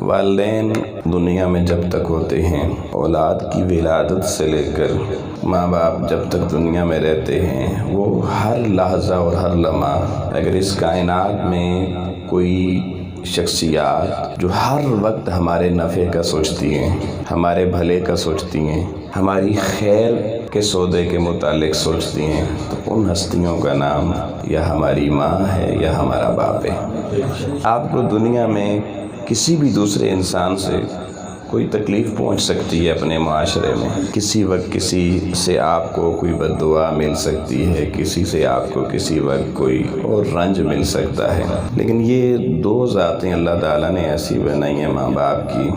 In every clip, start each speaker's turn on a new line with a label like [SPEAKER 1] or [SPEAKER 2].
[SPEAKER 1] والدین دنیا میں جب تک ہوتے ہیں، اولاد کی ولادت سے لے کر ماں باپ جب تک دنیا میں رہتے ہیں، وہ ہر لحظہ اور ہر لمحہ، اگر اس کائنات میں کوئی شخصیات جو ہر وقت ہمارے نفع کا سوچتی ہیں، ہمارے بھلے کا سوچتی ہیں، ہماری خیر کے سودے کے متعلق سوچتی ہیں، تو ان ہستیوں کا نام یا ہماری ماں ہے یا ہمارا باپ ہے۔ آپ کو دنیا میں کسی بھی دوسرے انسان سے کوئی تکلیف پہنچ سکتی ہے، اپنے معاشرے میں کسی وقت کسی سے آپ کو کوئی بد دعا مل سکتی ہے، کسی سے آپ کو کسی وقت کوئی اور رنج مل سکتا ہے، لیکن یہ دو ذاتیں اللہ تعالیٰ نے ایسی بنائی ہیں ماں باپ کی،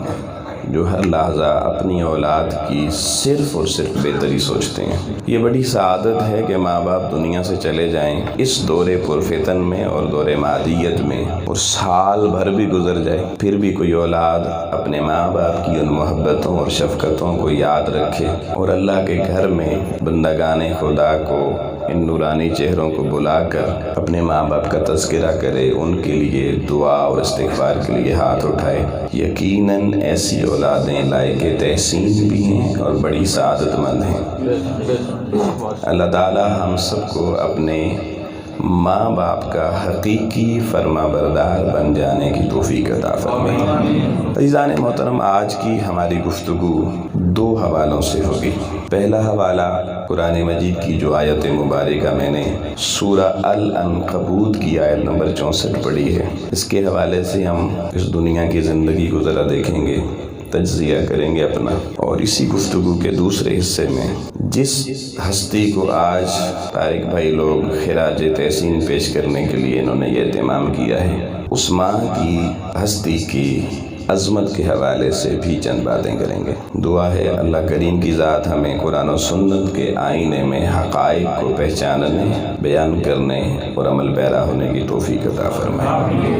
[SPEAKER 1] جو ہر لحظہ اپنی اولاد کی صرف اور صرف بہتری سوچتے ہیں۔ یہ بڑی سعادت ہے کہ ماں باپ دنیا سے چلے جائیں اس دور پرفتن میں اور دور مادیت میں، اور سال بھر بھی گزر جائے پھر بھی کوئی اولاد اپنے ماں باپ کی ان محبتوں اور شفقتوں کو یاد رکھے، اور اللہ کے گھر میں بندگان خدا کو ان نورانی چہروں کو بلا کر اپنے ماں باپ کا تذکرہ کرے، ان کے لیے دعا اور استغفار کے لیے ہاتھ اٹھائے۔ یقیناً ایسی اولادیں لائق تحسین بھی ہیں اور بڑی سعادت مند ہیں۔ اللہ تعالی ہم سب کو اپنے ماں باپ کا حقیقی فرما بردار بن جانے کی توفیق عطا فرمائے۔ عزیزان محترم، آج کی ہماری گفتگو دو حوالوں سے ہوگی۔ پہلا حوالہ قرآن مجید کی جو آیت مبارکہ میں نے سورہ العنکبوت کی آیت نمبر 64 پڑھی ہے، اس کے حوالے سے ہم اس دنیا کی زندگی کو ذرا دیکھیں گے، تجزیہ کریں گے اپنا، اور اسی گفتگو کے دوسرے حصے میں جس ہستی کو آج طارق بھائی لوگ خراج تحسین پیش کرنے کے لیے انہوں نے یہ اہتمام کیا ہے، اس ماں کی ہستی کی عظمت کے حوالے سے بھی چند باتیں کریں گے۔ دعا ہے اللہ کریم کی ذات ہمیں قرآن و سنت کے آئینے میں حقائق کو پہچاننے، بیان کرنے اور عمل پیرا ہونے کی توفیق عطا فرمائے۔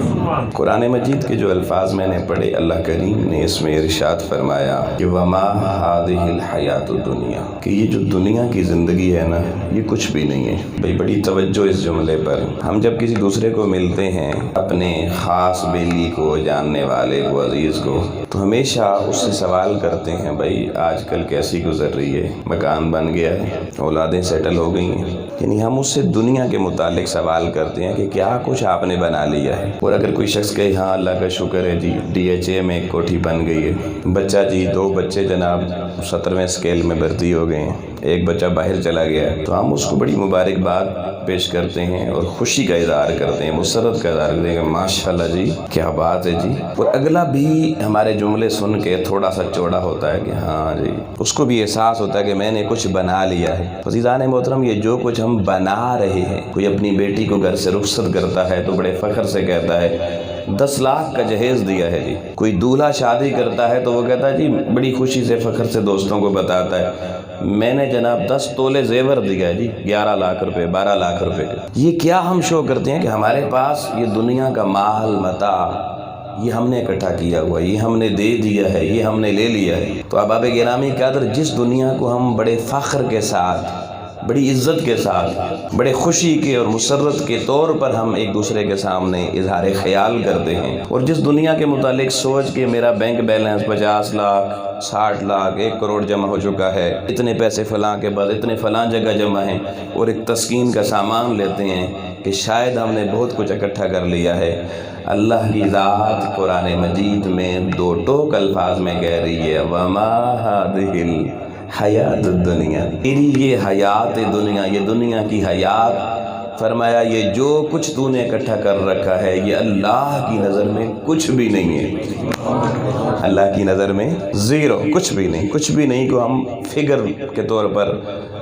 [SPEAKER 1] قرآن مجید کے جو الفاظ میں نے پڑھے، اللہ کریم نے اس میں ارشاد فرمایا کہ وَمَا هَٰذِهِ الْحَيَاةُ الدُّنْيَا، کہ یہ جو دنیا کی زندگی ہے نا، یہ کچھ بھی نہیں ہے۔ بھئی بڑی توجہ اس جملے پر۔ ہم جب کسی دوسرے کو ملتے ہیں، اپنے خاص بیلی کو، جاننے والے کو، عزیز کو، تو ہمیشہ اس سے سوال کرتے ہیں بھائی آج کل کیسی گزر رہی ہے، مکان بن گیا ہے، اولادیں سیٹل ہو گئی ہیں، یعنی ہم اس سے دنیا کے متعلق سوال کرتے ہیں کہ کیا کچھ آپ نے بنا لیا ہے۔ اور اگر کوئی شخص کہے ہاں اللہ کا شکر ہے جی DHA میں ایک کوٹھی بن گئی ہے، بچہ جی 2 بچے جناب 17ویں اسکیل میں بھرتی ہو گئے ہیں، ایک بچہ باہر چلا گیا ہے، تو ہم اس کو بڑی مبارکباد پیش کرتے ہیں اور خوشی کا اظہار کرتے ہیں، مسرت کا اظہار کرتے ہیں کہ ماشاءاللہ جی کیا بات ہے جی۔ اور اگلا بھی ہمارے جملے سن کے تھوڑا سا چوڑا ہوتا ہے کہ ہاں جی، اس کو بھی احساس ہوتا ہے کہ میں نے کچھ بنا لیا ہے۔ عزیزان محترم، یہ جو کچھ ہم بنا رہے ہیں، کوئی اپنی بیٹی کو گھر سے رخصت کرتا ہے تو بڑے فخر سے کہتا ہے 10 لاکھ کا جہیز دیا ہے جی۔ کوئی دولہا شادی کرتا ہے تو وہ کہتا ہے جی، بڑی خوشی سے فخر سے دوستوں کو بتاتا ہے میں نے جناب 10 تولے زیور دیا ہے جی، 11 لاکھ روپے، 12 لاکھ روپے کا۔ یہ کیا ہم شو کرتے ہیں کہ ہمارے پاس یہ دنیا کا مال متاع، یہ ہم نے اکٹھا کیا ہوا ہے، یہ ہم نے دے دیا ہے، یہ ہم نے لے لیا ہے۔ تو احباب گرامی قدر، جس دنیا کو ہم بڑے فخر کے ساتھ، بڑی عزت کے ساتھ، بڑے خوشی کے اور مسرت کے طور پر ہم ایک دوسرے کے سامنے اظہار خیال کرتے ہیں، اور جس دنیا کے متعلق سوچ کے میرا بینک بیلنس 50 لاکھ 60 لاکھ 1 کروڑ جمع ہو چکا ہے، اتنے پیسے فلاں کے بعد اتنے فلاں جگہ جمع ہیں، اور ایک تسکین کا سامان لیتے ہیں کہ شاید ہم نے بہت کچھ اکٹھا کر لیا ہے۔ اللہ کی ذات قرآن مجید میں 2 ٹوک الفاظ میں کہہ رہی ہے وَمَا هَٰذِهِ الْحَيَاةُ الدُّنْيَا، تیری یہ حیات دنیا، یہ دنیا کی حیات، فرمایا یہ جو کچھ تو نے اکٹھا کر رکھا ہے یہ اللہ کی نظر میں کچھ بھی نہیں ہے۔ اللہ کی نظر میں زیرو، کچھ بھی نہیں، کچھ بھی نہیں کو ہم فگر کے طور پر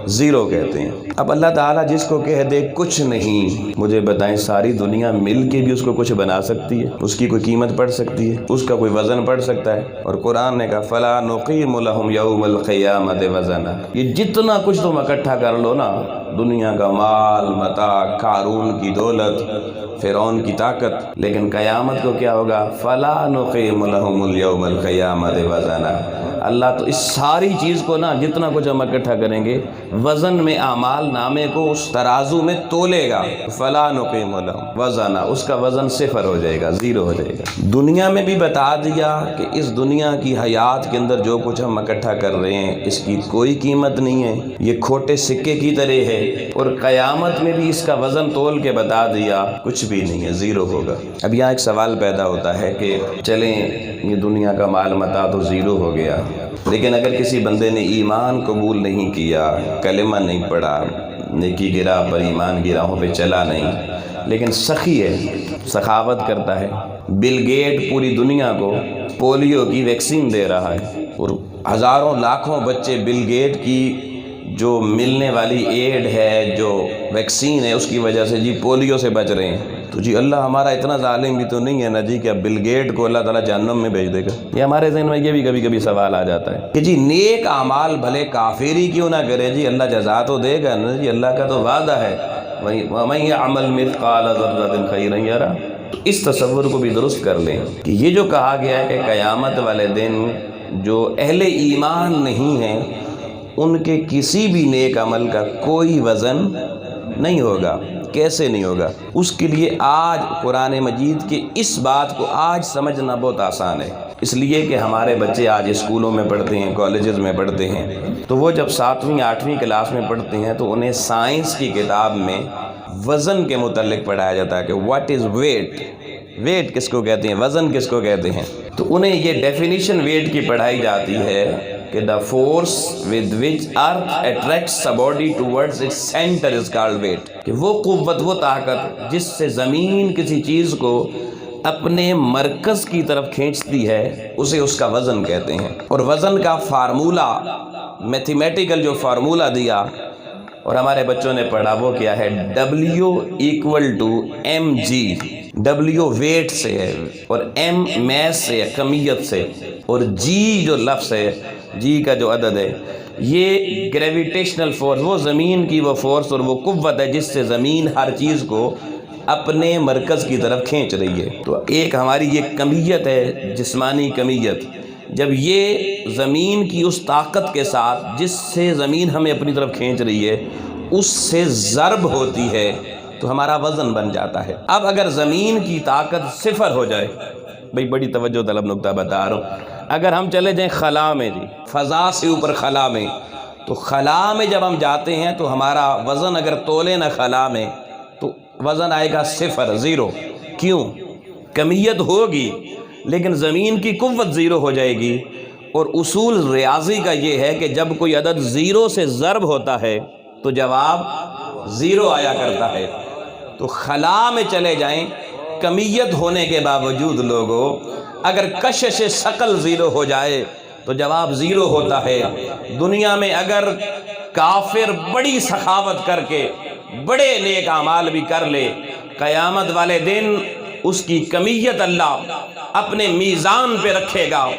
[SPEAKER 1] زیرو کہتے ہیں۔ اب اللہ تعالیٰ جس کو کہہ دے کچھ نہیں، مجھے بتائیں ساری دنیا مل کے بھی اس کو کچھ بنا سکتی ہے؟ اس کی کوئی قیمت پڑ سکتی ہے؟ اس کا کوئی وزن پڑ سکتا ہے؟ اور قرآن نے کہا فَلَا نُقِيمُ لَهُمْ يَوْمَ الْقِيَامَةِ وَزَنًا، یہ جتنا کچھ تم اکٹھا کر لو نا، دنیا کا مال متاع، قارون کی دولت، فرعون کی طاقت، لیکن قیامت کو کیا ہوگا؟ فَلَا نُقِيمُ لَهُمُ الْيَوْمَ الْقِيَامَةِ وَزَنًا، اللہ تو اس ساری چیز کو نا جتنا کچھ ہم اکٹھا کریں گے وزن میں اعمال نامے کو اس ترازو میں تولے گا، فلا نقیم لہم وزنا، اس کا وزن صفر ہو جائے گا، زیرو ہو جائے گا۔ دنیا میں بھی بتا دیا کہ اس دنیا کی حیات کے اندر جو کچھ ہم اکٹھا کر رہے ہیں اس کی کوئی قیمت نہیں ہے، یہ کھوٹے سکے کی طرح ہے، اور قیامت میں بھی اس کا وزن تول کے بتا دیا کچھ بھی نہیں ہے، زیرو ہوگا۔ اب یہاں ایک سوال پیدا ہوتا ہے کہ چلیں یہ دنیا کا مال متاع تو زیرو ہو گیا، لیکن اگر کسی بندے نے ایمان قبول نہیں کیا، کلمہ نہیں پڑھا، نیکی کی راہ پر ایمان کی راہوں پہ چلا نہیں، لیکن سخی ہے، سخاوت کرتا ہے، بل گیٹ پوری دنیا کو پولیو کی ویکسین دے رہا ہے، اور ہزاروں لاکھوں بچے بل گیٹ کی جو ملنے والی ایڈ ہے، جو ویکسین ہے، اس کی وجہ سے جی پولیو سے بچ رہے ہیں، تو جی اللہ ہمارا اتنا ظالم بھی تو نہیں ہے نا جی کہ اب بل گیٹ کو اللہ تعالیٰ جہنم میں بھیج دے گا۔ یہ ہمارے ذہن میں یہ بھی کبھی کبھی سوال آ جاتا ہے کہ جی نیک اعمال بھلے کافر ہی کیوں نہ کرے، جی اللہ جزا تو دے گا نا، جی اللہ کا تو وعدہ ہے، وَمَن يَعْمَلْ مِثْقَالَ ذَرَّةٍ خَيْرًا يَرَهُ۔ تو اس تصور کو بھی درست کر لیں کہ یہ جو کہا گیا ہے کہ قیامت والے دن جو اہل ایمان نہیں ہیں ان کے کسی بھی نیک عمل کا کوئی وزن نہیں ہوگا۔ کیسے نہیں ہوگا؟ اس کے لیے آج قرآن مجید کے اس بات کو آج سمجھنا بہت آسان ہے، اس لیے کہ ہمارے بچے آج اسکولوں میں پڑھتے ہیں، کالجز میں پڑھتے ہیں، تو وہ جب 7ویں 8ویں کلاس میں پڑھتے ہیں تو انہیں سائنس کی کتاب میں وزن کے متعلق پڑھایا جاتا ہے کہ واٹ از ویٹ، ویٹ کس کو کہتے ہیں، وزن کس کو کہتے ہیں، تو انہیں یہ ڈیفینیشن ویٹ کی پڑھائی جاتی ہے کہ the force with which earth attracts a body towards its center is called weight، کہ وہ قوت، وہ طاقت جس سے زمین کسی چیز کو اپنے مرکز کی طرف کھینچتی ہے اسے اس کا وزن کہتے ہیں۔ اور وزن کا فارمولہ، میتھمیٹیکل جو فارمولہ دیا اور ہمارے بچوں نے پڑھا وہ کیا ہے، W = mg۔ W ویٹ سے ہے اور M میس سے ہے، کمیت سے، اور G جو لفظ ہے، جی کا جو عدد ہے، یہ گریویٹیشنل فورس، وہ زمین کی وہ فورس اور وہ قوت ہے جس سے زمین ہر چیز کو اپنے مرکز کی طرف کھینچ رہی ہے۔ تو ایک ہماری یہ کمیت ہے، جسمانی کمیت، جب یہ زمین کی اس طاقت کے ساتھ جس سے زمین ہمیں اپنی طرف کھینچ رہی ہے اس سے ضرب ہوتی ہے تو ہمارا وزن بن جاتا ہے۔ اب اگر زمین کی طاقت صفر ہو جائے، بھئی بڑی توجہ طلب نکتہ بتا رہا ہوں، اگر ہم چلے جائیں خلا میں، جی فضا سے اوپر خلا میں، تو خلا میں جب ہم جاتے ہیں تو ہمارا وزن اگر تولے نہ خلا میں تو وزن آئے گا صفر، زیرو۔ کیوں؟ کمیت ہوگی لیکن زمین کی قوت زیرو ہو جائے گی، اور اصول ریاضی کا یہ ہے کہ جب کوئی عدد زیرو سے ضرب ہوتا ہے تو جواب زیرو آیا کرتا ہے۔ تو خلا میں چلے جائیں، کمیت ہونے کے باوجود لوگوں اگر کشش ثقل زیرو ہو جائے تو جواب زیرو ہوتا ہے۔ دنیا میں اگر کافر بڑی سخاوت کر کے بڑے نیک اعمال بھی کر لے، قیامت والے دن اس کی کمیت اللہ اپنے میزان پہ رکھے گا۔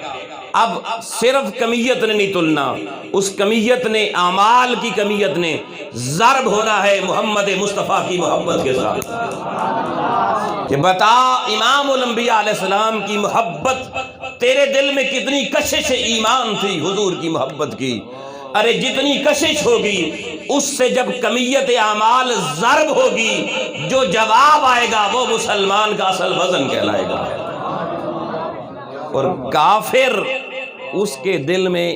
[SPEAKER 1] اب صرف کمیت نے نہیں تلنا، اس کمیت نے، اعمال کی کمیت نے ضرب ہونا ہے محمد مصطفیٰ کی محبت کے ساتھ، کہ بتا امام الانبیاء علیہ السلام کی محبت تیرے دل میں کتنی کشش ایمان تھی حضور کی محبت کی۔ ارے جتنی کشش ہوگی اس سے جب کمیت اعمال ضرب ہوگی، جو جواب آئے گا وہ مسلمان کا اصل وزن کہلائے گا۔ اور کافر اس کے دل میں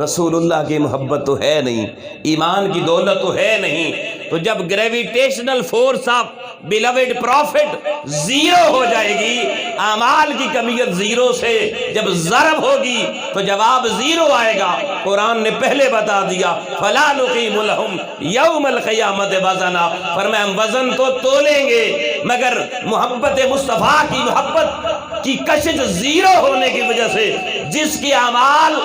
[SPEAKER 1] رسول اللہ کی محبت تو ہے نہیں، ایمان کی دولت تو ہے نہیں، تو جب gravitational force of beloved profit zero ہو جائے گی، اعمال کی کمیت زیرو سے جب ضرب ہوگی تو جواب زیرو آئے گا۔ قرآن نے پہلے بتا دیا فَلَا نُقِيمُ لَهُمْ يَوْمَ الْقِيَامَةِ وَزْنًا، فرمایا ہم وزن تو تولیں گے مگر محبت مصطفیٰ کی محبت کی کشش زیرو ہونے کی وجہ سے جس کی اعمال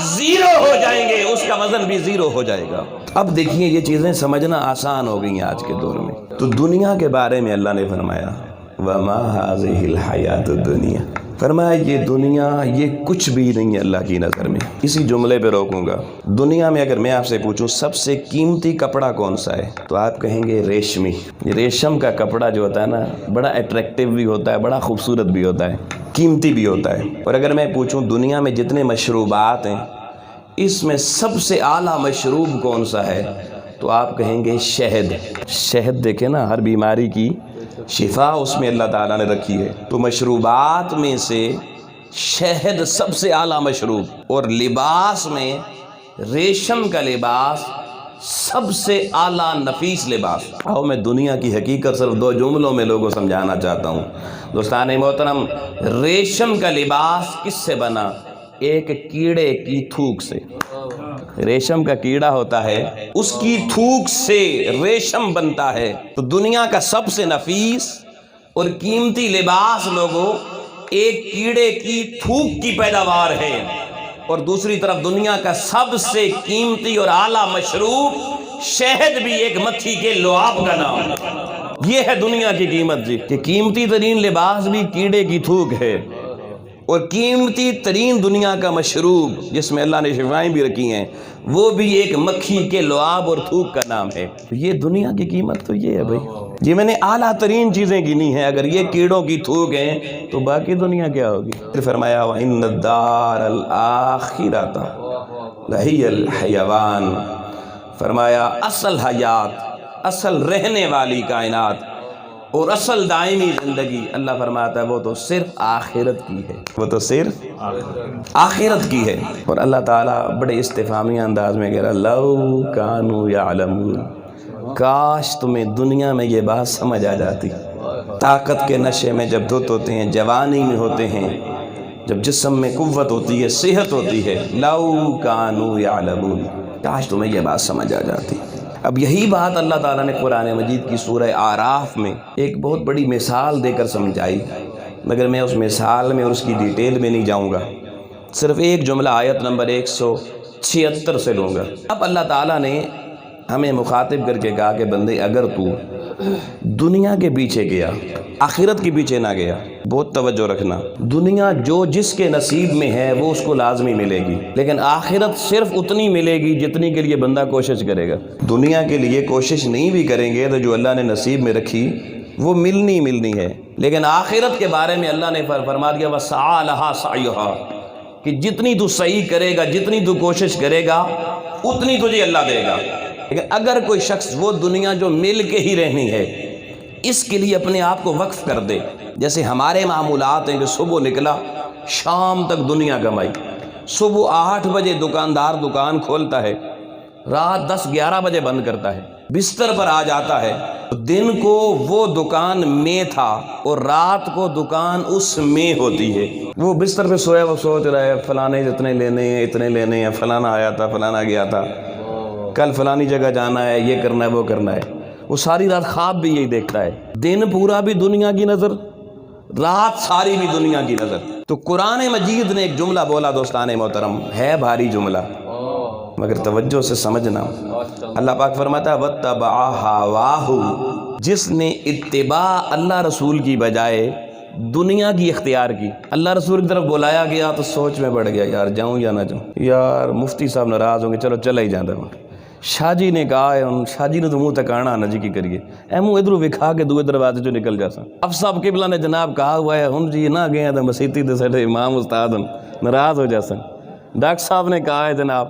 [SPEAKER 1] زیرو ہو جائیں گے اس کا وزن بھی زیرو ہو جائے گا۔ اب دیکھیے یہ چیزیں سمجھنا آسان ہو گئی ہیں آج کے دور میں۔ تو دنیا کے بارے میں اللہ نے فرمایا وَمَا هَذِهِ الْحَيَاةُ الدُّنْيَا، فرمایا یہ دنیا یہ کچھ بھی نہیں ہے اللہ کی نظر میں۔ اسی جملے پہ روکوں گا، دنیا میں اگر میں آپ سے پوچھوں سب سے قیمتی کپڑا کون سا ہے تو آپ کہیں گے ریشمی۔ یہ ریشم کا کپڑا جو ہوتا ہے نا بڑا اٹریکٹیو بھی ہوتا ہے، بڑا خوبصورت بھی ہوتا ہے، قیمتی بھی ہوتا ہے۔ اور اگر میں پوچھوں دنیا میں جتنے مشروبات ہیں اس میں سب سے اعلیٰ مشروب کون سا ہے؟ تو آپ کہیں گے شہد۔ شہد دیکھیں نا، ہر بیماری کی شفا اس میں اللہ تعالیٰ نے رکھی ہے۔ تو مشروبات میں سے شہد سب سے اعلیٰ مشروب، اور لباس میں ریشم کا لباس سب سے اعلیٰ نفیس لباس۔ آؤ میں دنیا کی حقیقت صرف 2 جملوں میں لوگوں کو سمجھانا چاہتا ہوں۔ دوستان محترم، ریشم کا لباس کس سے بنا؟ ایک کیڑے کی تھوک سے۔ ریشم کا کیڑا ہوتا ہے، اس کی تھوک سے ریشم بنتا ہے۔ تو دنیا کا سب سے نفیس اور قیمتی لباس لوگوں ایک کیڑے کی تھوک کی پیداوار ہے، اور دوسری طرف دنیا کا سب سے قیمتی اور اعلیٰ مشروب شہد بھی ایک مکھی کے لعاب کا نام۔ یہ ہے دنیا کی قیمت جی، کہ قیمتی ترین لباس بھی کیڑے کی تھوک ہے، اور قیمتی ترین دنیا کا مشروب جس میں اللہ نے شفائیں بھی رکھی ہیں وہ بھی ایک مکھی کے لعاب اور تھوک کا نام ہے۔ یہ دنیا کی قیمت تو یہ ہے بھائی جی، میں نے اعلیٰ ترین چیزیں گنی ہیں، اگر یہ کیڑوں کی تھوک ہیں تو باقی دنیا کیا ہوگی؟ پھر فرمایا وَإِنَّ الدَّارَ الْآخِرَةَ لَهِيَ الْحَيَوَانُ، فرمایا اصل حیات، اصل رہنے والی کائنات اور اصل دائمی زندگی، اللہ فرماتا ہے وہ تو صرف آخرت کی ہے، وہ تو صرف آخرت کی ہے۔ اور اللہ تعالیٰ بڑے استفہامی انداز میں کہہ رہا لَوْ كَانُوا يَعْلَمُونَ، کاش تمہیں دنیا میں یہ بات سمجھ آ جاتی۔ طاقت کے نشے میں جب دھت ہوتے ہیں، جوانی میں ہوتے ہیں، جب جسم میں قوت ہوتی ہے، صحت ہوتی ہے، لَوْ كَانُوا يَعْلَمُونَ، کاش تمہیں یہ بات سمجھ آ جاتی۔ اب یہی بات اللہ تعالیٰ نے قرآن مجید کی سورہ اعراف میں ایک بہت بڑی مثال دے کر سمجھائی، مگر میں اس مثال میں اور اس کی ڈیٹیل میں نہیں جاؤں گا، صرف ایک جملہ آیت نمبر 176 سے لوں گا۔ اب اللہ تعالیٰ نے ہمیں مخاطب کر کے کہا کہ بندے اگر تو دنیا کے پیچھے گیا، آخرت کے پیچھے نہ گیا، بہت توجہ رکھنا، دنیا جو جس کے نصیب میں ہے وہ اس کو لازمی ملے گی، لیکن آخرت صرف اتنی ملے گی جتنی کے لیے بندہ کوشش کرے گا۔ دنیا کے لیے کوشش نہیں بھی کریں گے تو جو اللہ نے نصیب میں رکھی وہ ملنی ہے، لیکن آخرت کے بارے میں اللہ نے فرما دیا وَسَعَى لَهَا سَعْيُهَا، کہ جتنی تو صحیح کرے گا، جتنی تو کوشش کرے گا، اتنی تجھے اللہ دے گا۔ لیکن اگر کوئی شخص وہ دنیا جو مل کے ہی رہنی ہے اس کے لیے اپنے آپ کو وقف کر دے، جیسے ہمارے معمولات ہیں کہ صبح نکلا شام تک دنیا کمائی، صبح 8 بجے دکاندار دکان کھولتا ہے، رات 10-11 بجے بند کرتا ہے، بستر پر آ جاتا ہے، دن کو وہ دکان میں تھا اور رات کو دکان اس میں ہوتی ہے۔ وہ بستر پہ سویا وہ سوچ رہا ہے فلانے اتنے لینے ہیں، فلانا آیا تھا، فلانا گیا تھا، کل فلانی جگہ جانا ہے، یہ کرنا ہے، وہ کرنا ہے۔ وہ ساری رات خواب بھی یہی دیکھتا ہے، دن پورا بھی دنیا کی نظر، رات ساری بھی دنیا کی نظر۔ تو قرآن مجید نے ایک جملہ بولا دوستان محترم، ہے بھاری جملہ مگر توجہ سے سمجھنا۔ اللہ پاک فرماتا ہے وَاتَّبَعَ هَوَاهُ، جس نے اتباع اللہ رسول کی بجائے دنیا کی اختیار کی۔ اللہ رسول کی طرف بلایا گیا تو سوچ میں بڑھ گیا، یار جاؤں یا نہ جاؤں، یار مفتی صاحب ناراض ہوں گے، چلو چلا ہی جاتا ہوں۔ شاہ جی نے کہا ہے، شاہ جی نے تو منہ تکانا نہ جی کی کریے، اے منہ ادھر وکھا کے دوے دروازے جو نکل جا سا۔ اب صاحب قبلہ نے جناب کہا ہوا ہے ہن جی نہ گئے تو مسیتی دے سڑے امام استاد ناراض ہو جا سن۔ ڈاکٹر صاحب نے کہا ہے جناب،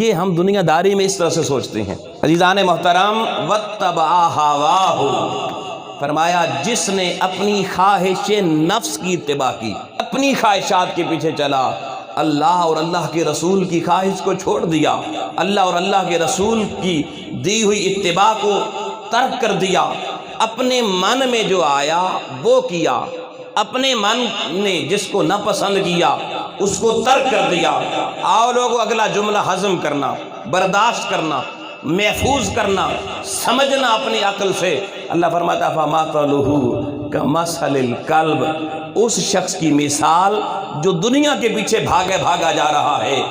[SPEAKER 1] یہ ہم دنیا داری میں اس طرح سے سوچتے ہیں۔ عزیزان محترم، وَاتَّبَعَ هَوَاهُ، فرمایا جس نے اپنی خواہش نفس کی اتباع کی، اپنی خواہشات کے پیچھے چلا، اللہ اور اللہ کے رسول کی خواہش کو چھوڑ دیا، اللہ اور اللہ کے رسول کی دی ہوئی اتباع کو ترک کر دیا، اپنے من میں جو آیا وہ کیا، اپنے من نے جس کو نہ پسند کیا اس کو ترک کر دیا۔ آؤ لوگوں اگلا جملہ ہضم کرنا، برداشت کرنا، محفوظ کرنا، سمجھنا اپنی عقل سے۔ اللہ فرماتا فَمَثَلُهُ كَمَثَلِ الْكَلْبِ، اس شخص کی مثال جو دنیا کے پیچھے بھاگا جا رہا ہے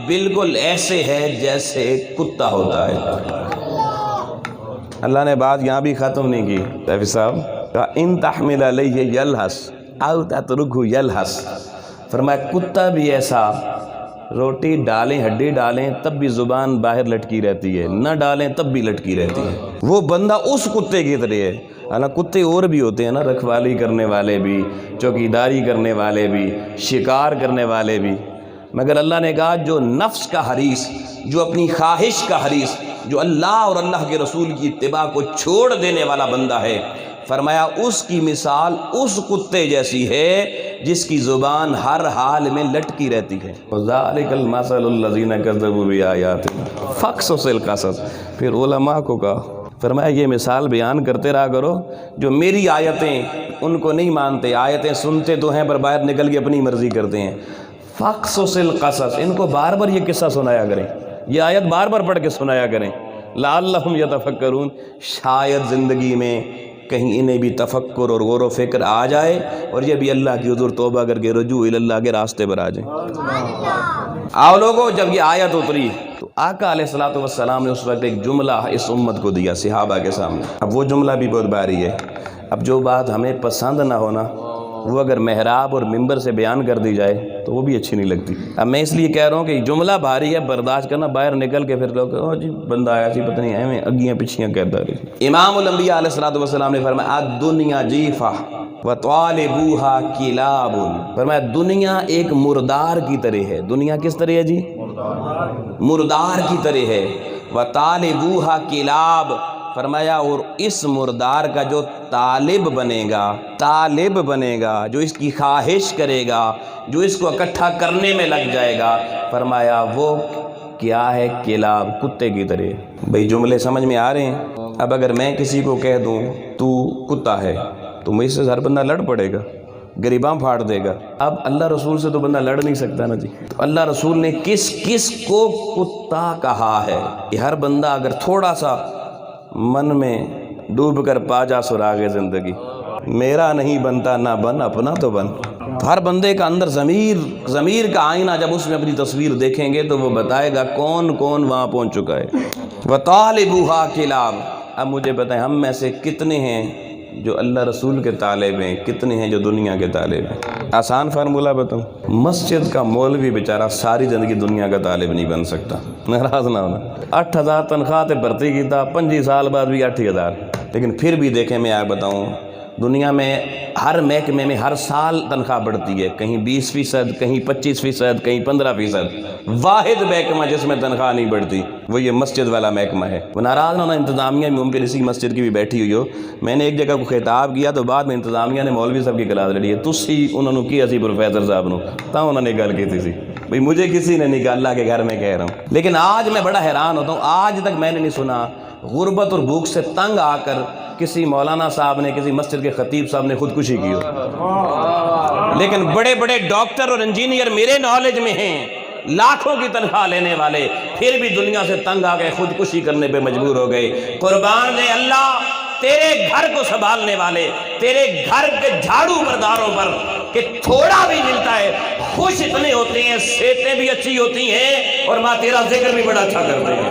[SPEAKER 1] بالکل ایسے ہے جیسے کتا ہوتا ہے۔ اللہ نے بات یہاں بھی ختم نہیں کی، تیفی صاحب ان تحمل علیہ یلحس او تترکہ یلحس، فرمایا کتا بھی ایسا، روٹی ڈالیں ہڈی ڈالیں تب بھی زبان باہر لٹکی رہتی ہے، نہ ڈالیں تب بھی لٹکی رہتی ہے۔ وہ بندہ اس کتے کی طرح ہے۔ حالانکہ کتے اور بھی ہوتے ہیں نا، رکھوالی کرنے والے بھی، چوکیداری کرنے والے بھی، شکار کرنے والے بھی، مگر اللہ نے کہا جو نفس کا حریص، جو اپنی خواہش کا حریص، جو اللہ اور اللہ کے رسول کی اتباع کو چھوڑ دینے والا بندہ ہے، فرمایا اس کی مثال اس کتے جیسی ہے جس کی زبان ہر حال میں لٹکی رہتی ہے۔ وَذَلِكَ الْمَثَلُ الَّذِينَ كَذَّبُوا بِآيَاتِنَا فَاقْصُصِ الْقَصَص۔ پھر علماء کو کہا، فرمایا یہ مثال بیان کرتے رہا کرو جو میری آیتیں ان کو نہیں مانتے، آیتیں سنتے تو ہیں پر باہر نکل کے اپنی مرضی کرتے ہیں۔ فَاقْصُصِ الْقَصَص، ان کو بار بار یہ قصہ سنایا کریں، یہ آیت بار بار پڑھ کے سنایا کریں۔ لعلہم یتفکرون، شاید زندگی میں کہیں انہیں بھی تفکر اور غور و فکر آ جائے اور یہ بھی اللہ کی حضور توبہ کر کے رجوع اللہ کے راستے پر آ جائیں۔ آؤ لوگوں، جب یہ آیت اتری تو آقا علیہ السلام نے اس وقت ایک جملہ اس امت کو دیا صحابہ کے سامنے۔ اب وہ جملہ بھی بہت بھاری ہے، اب جو بات ہمیں پسند نہ ہونا وہ اگر محراب اور ممبر سے بیان کر دی جائے تو وہ بھی اچھی نہیں لگتی۔ اب میں اس لیے کہہ رہا ہوں کہ جملہ بھاری ہے، برداشت کرنا، باہر نکل کے پھر لوگ جی بندہ آیا سی پتہ نہیں ہے اگیاں پچھیاں کہتا رہی۔ امام الانبیاء علیہ السلام نے فرمایا الدنیا جیفہ وطالبوها کلاب، فرمایا دنیا ایک مردار کی طرح ہے۔ دنیا کس طرح ہے جی؟ مردار کی طرح ہے۔ وطالبوها کلاب، فرمایا اور اس مردار کا جو طالب بنے گا، جو اس کی خواہش کرے گا، جو اس کو اکٹھا کرنے میں لگ جائے گا، فرمایا وہ کیا ہے؟ کلاب، کتے کی طرح۔ بھئی جملے سمجھ میں آ رہے ہیں؟ اب اگر میں کسی کو کہہ دوں تو کتا ہے تو مجھ سے ہر بندہ لڑ پڑے گا، گریباں پھاڑ دے گا۔ اب اللہ رسول سے تو بندہ لڑ نہیں سکتا نا جی۔ تو اللہ رسول نے کس کس کو کتا کہا ہے؟ یہ ہر بندہ اگر تھوڑا سا من میں ڈوب کر پا جا سراغ زندگی، میرا نہیں بنتا نہ بن، اپنا تو بن۔ ہر بندے کا اندر ضمیر کا آئینہ جب اس میں اپنی تصویر دیکھیں گے تو وہ بتائے گا کون کون وہاں پہنچ چکا ہے۔ وَطَالِبُهَا کلاب، اب مجھے بتائیں ہم میں سے کتنے ہیں جو اللہ رسول کے طالب ہیں، کتنے ہیں جو دنیا کے طالب ہیں؟ آسان فارمولہ بتاؤں، مسجد کا مولوی بیچارہ ساری زندگی دنیا کا طالب نہیں بن سکتا، ناراض نہ ہونا۔ 8,000 تنخواہ تے بھرتی کی تھا، 25 سال بعد بھی 8,000، لیکن پھر بھی دیکھیں میں آپ بتاؤں دنیا میں ہر محکمے میں ہر سال تنخواہ بڑھتی ہے، کہیں 20%، کہیں 25%، کہیں 15%۔ واحد محکمہ جس میں تنخواہ نہیں بڑھتی وہ یہ مسجد والا محکمہ ہے۔ وہ ناراض نہ ہونا، انتظامیہ میں ممکن اسی مسجد کی بھی بیٹھی ہوئی ہو۔ میں نے ایک جگہ کو خطاب کیا تو بعد میں انتظامیہ نے مولوی صاحب کی کلاس لڑی ہے، تسی انہوں نے کیا سی پروفیسر صاحب نو تا انہوں نے گل کی تھی بھئی مجھے کسی نے نہیں کہا، اللہ کے گھر میں کہہ رہا ہوں۔ لیکن آج میں بڑا حیران ہوتا ہوں، آج تک میں نے نہیں سنا غربت اور بھوک سے تنگ آ کر کسی مولانا صاحب نے، کسی مسجد کے خطیب صاحب نے خودکشی کی ہو۔ لیکن بڑے بڑے ڈاکٹر اور انجینئر میرے نالج میں ہیں، لاکھوں کی تنخواہ لینے والے، پھر بھی دنیا سے تنگ آ گئے، خودکشی کرنے پہ مجبور ہو گئے۔ قربان دے اللہ تیرے گھر کو سنبھالنے والے، تیرے گھر کے جھاڑو برداروں پر کہ تھوڑا بھی ملتا ہے خوش اتنے ہوتے ہیں، صحتیں بھی اچھی ہوتی ہیں اور ماں تیرا ذکر بھی بڑا اچھا کرتے ہیں۔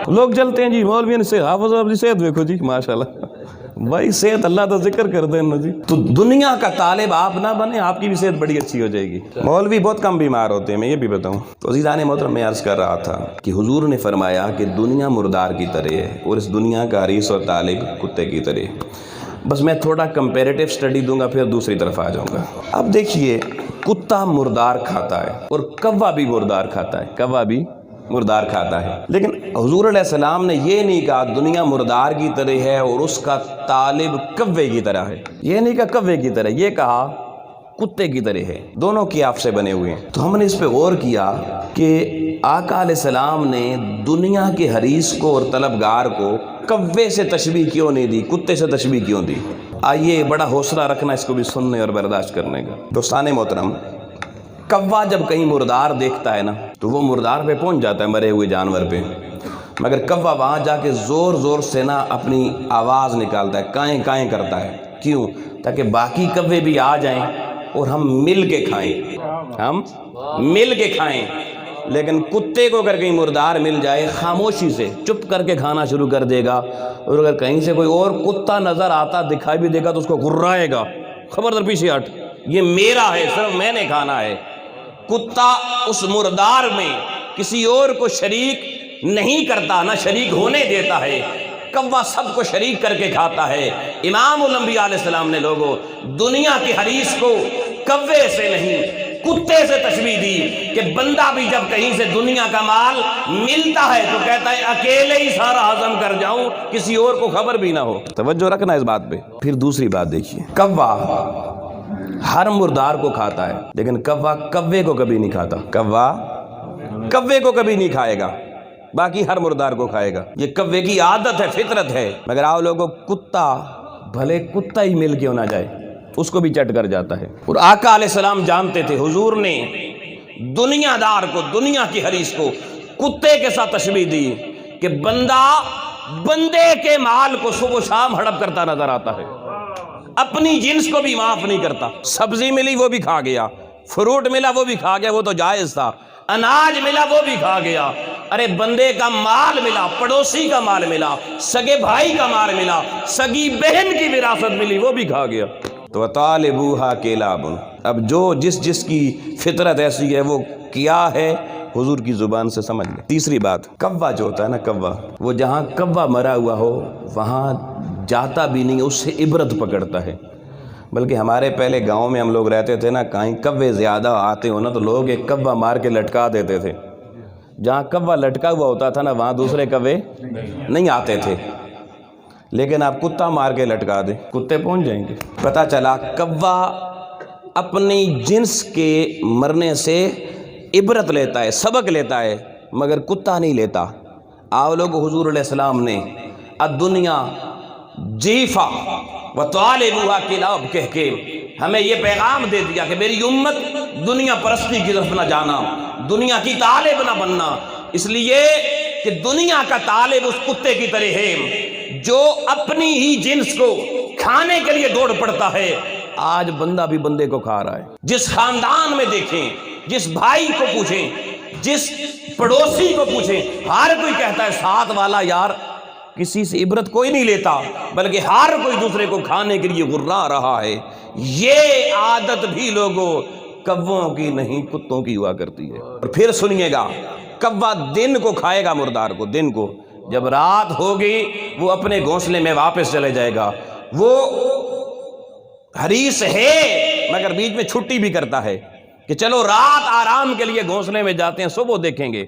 [SPEAKER 1] لوگ جلتے ہیں جی مولوی سے، حافظ صاحب جی صحت دیکھو جی ماشاءاللہ، بھائی صحت اللہ تو ذکر کر دیں نا جی۔ تو دنیا کا طالب آپ نہ بنیں، آپ کی بھی صحت بڑی اچھی ہو جائے گی۔ مولوی بہت کم بیمار ہوتے ہیں، میں یہ بھی بتاؤں۔ تو عزیزان محترم میں عرض کر رہا تھا کہ حضور نے فرمایا کہ دنیا مردار کی طرح ہے اور اس دنیا کا حریص اور طالب کتے کی طرح ہے۔ بس میں تھوڑا کمپیریٹیو سٹڈی دوں گا پھر دوسری طرف آ جاؤں گا۔ اب دیکھیے کتا مردار کھاتا ہے اور کوا بھی مردار کھاتا ہے، کوا بھی مردار کھاتا ہے، لیکن حضور علیہ السلام نے یہ نہیں کہا دنیا مردار کی طرح ہے اور اس کا طالب کوے کی طرح ہے، یہ نہیں کہا کوے کی طرح، یہ کہا کتے کی طرح ہے، دونوں کی آپ سے بنے ہوئے ہیں۔ تو ہم نے اس پہ غور کیا کہ آقا علیہ السلام نے دنیا کے حریص کو اور طلبگار کو کوے سے تشبیہ کیوں نہیں دی، کتے سے تشبیہ کیوں دی؟ آئیے بڑا حوصلہ رکھنا اس کو بھی سننے اور برداشت کرنے کا۔ دوستان محترم، کوا جب کہیں مردار دیکھتا ہے نا تو وہ مردار پہ پہنچ جاتا ہے، مرے ہوئے جانور پہ، مگر کوا وہاں جا کے زور زور سے نا اپنی آواز نکالتا ہے، کائیں کائیں کرتا ہے۔ کیوں؟ تاکہ باقی کوے بھی آ جائیں اور ہم مل کے کھائیں، لیکن کتے کو اگر کہیں مردار مل جائے خاموشی سے چپ کر کے کھانا شروع کر دے گا، اور اگر کہیں سے کوئی اور کتا نظر آتا دکھائی بھی دے گا تو اس کو گرائے گا، خبردار پیچھے ہٹ، یہ میرا ہے، صرف میں نے کھانا ہے۔ کتا اس مردار میں کسی اور کو شریک نہیں کرتا، نہ شریک ہونے دیتا ہے، کوا سب کو شریک کر کے کھاتا ہے۔ امام الانبیاء علیہ السلام نے لوگوں دنیا کے حریص کو کوے سے نہیں، کتے سے تشبیہ دی کہ بندہ بھی جب کہیں سے دنیا کا مال ملتا ہے تو کہتا ہے اکیلے ہی سارا ہضم کر جاؤں، کسی اور کو خبر بھی نہ ہو۔ توجہ رکھنا اس بات پہ۔ پھر دوسری بات دیکھیے، کوا ہر مردار کو کھاتا ہے، لیکن کوا کوے کو کبھی نہیں کھاتا۔ کوا کوے کو کبھی نہیں کھائے گا، باقی ہر مردار کو کھائے گا۔ یہ کوے کی عادت ہے، فطرت ہے۔ مگر آپ لوگوں کتا، بھلے کتا ہی مل کیوں نہ جائے، اس کو بھی چٹ کر جاتا ہے۔ اور آقا علیہ السلام جانتے تھے، حضور نے دنیا دار کو، دنیا کی حریص کو کتے کے ساتھ تشبیہ دی کہ بندہ بندے کے مال کو صبح و شام ہڑپ کرتا نظر آتا ہے، اپنی جنس کو بھی معاف نہیں کرتا۔ سبزی ملی وہ بھی کھا گیا، فروٹ ملا وہ بھی کھا گیا، وہ تو جائز تھا، اناج ملا وہ بھی کھا گیا۔ ارے بندے کا مال ملا، پڑوسی کا مال ملا، سگے بھائی کا مال ملا، سگی بہن کی وراثت ملی وہ بھی کھا گیا۔ تو طالبوها کلاب، اب جو جس کی فطرت ایسی ہے وہ کیا ہے حضور کی زبان سے سمجھ لیں۔ تیسری بات، کوا جو ہوتا ہے نا، کوا، وہ جہاں کوا مرا ہوا ہو وہاں جاتا بھی نہیں، اس سے عبرت پکڑتا ہے۔ بلکہ ہمارے پہلے گاؤں میں ہم لوگ رہتے تھے نا، کہیں کوے زیادہ آتے ہو نا تو لوگ ایک کوا مار کے لٹکا دیتے تھے۔ جہاں کوا لٹکا ہوا ہوتا تھا نا وہاں دوسرے کوے نہیں آتے تھے، لیکن آپ کتا مار کے لٹکا دیں، کتے پہنچ جائیں گے۔ پتہ چلا کوا اپنی جنس کے مرنے سے عبرت لیتا ہے، سبق لیتا ہے، مگر کتا نہیں لیتا۔ آپ لوگ حضور علیہ السلام نے الدنیا جیفا وطالبوها کلاب کہہ کے ہمیں یہ پیغام دے دیا کہ میری امت دنیا پرستی کی طرف نہ جانا، دنیا کی طالب نہ بننا، اس لیے کہ دنیا کا طالب اس کتے کی طرح ہے جو اپنی ہی جنس کو کھانے کے لیے دوڑ پڑتا ہے۔ آج بندہ بھی بندے کو کھا رہا ہے۔ جس خاندان میں دیکھیں، جس بھائی کو پوچھیں، جس پڑوسی کو پوچھیں، ہر کوئی کہتا ہے ساتھ والا یار، کسی سے عبرت کوئی نہیں لیتا، بلکہ ہر کوئی دوسرے کو کھانے کے لیے غرا رہا ہے۔ یہ عادت بھی لوگوں کووں کی نہیں، کتوں کی ہوا کرتی ہے۔ اور پھر سنیے گا، کوا دن کو کھائے گا مردار کو، دن کو، جب رات ہوگی وہ اپنے گھونسلے میں واپس چلے جائے گا۔ وہ حریص ہے مگر بیچ میں چھٹی بھی کرتا ہے کہ چلو رات آرام کے لیے گھونسلے میں جاتے ہیں، صبح دیکھیں گے،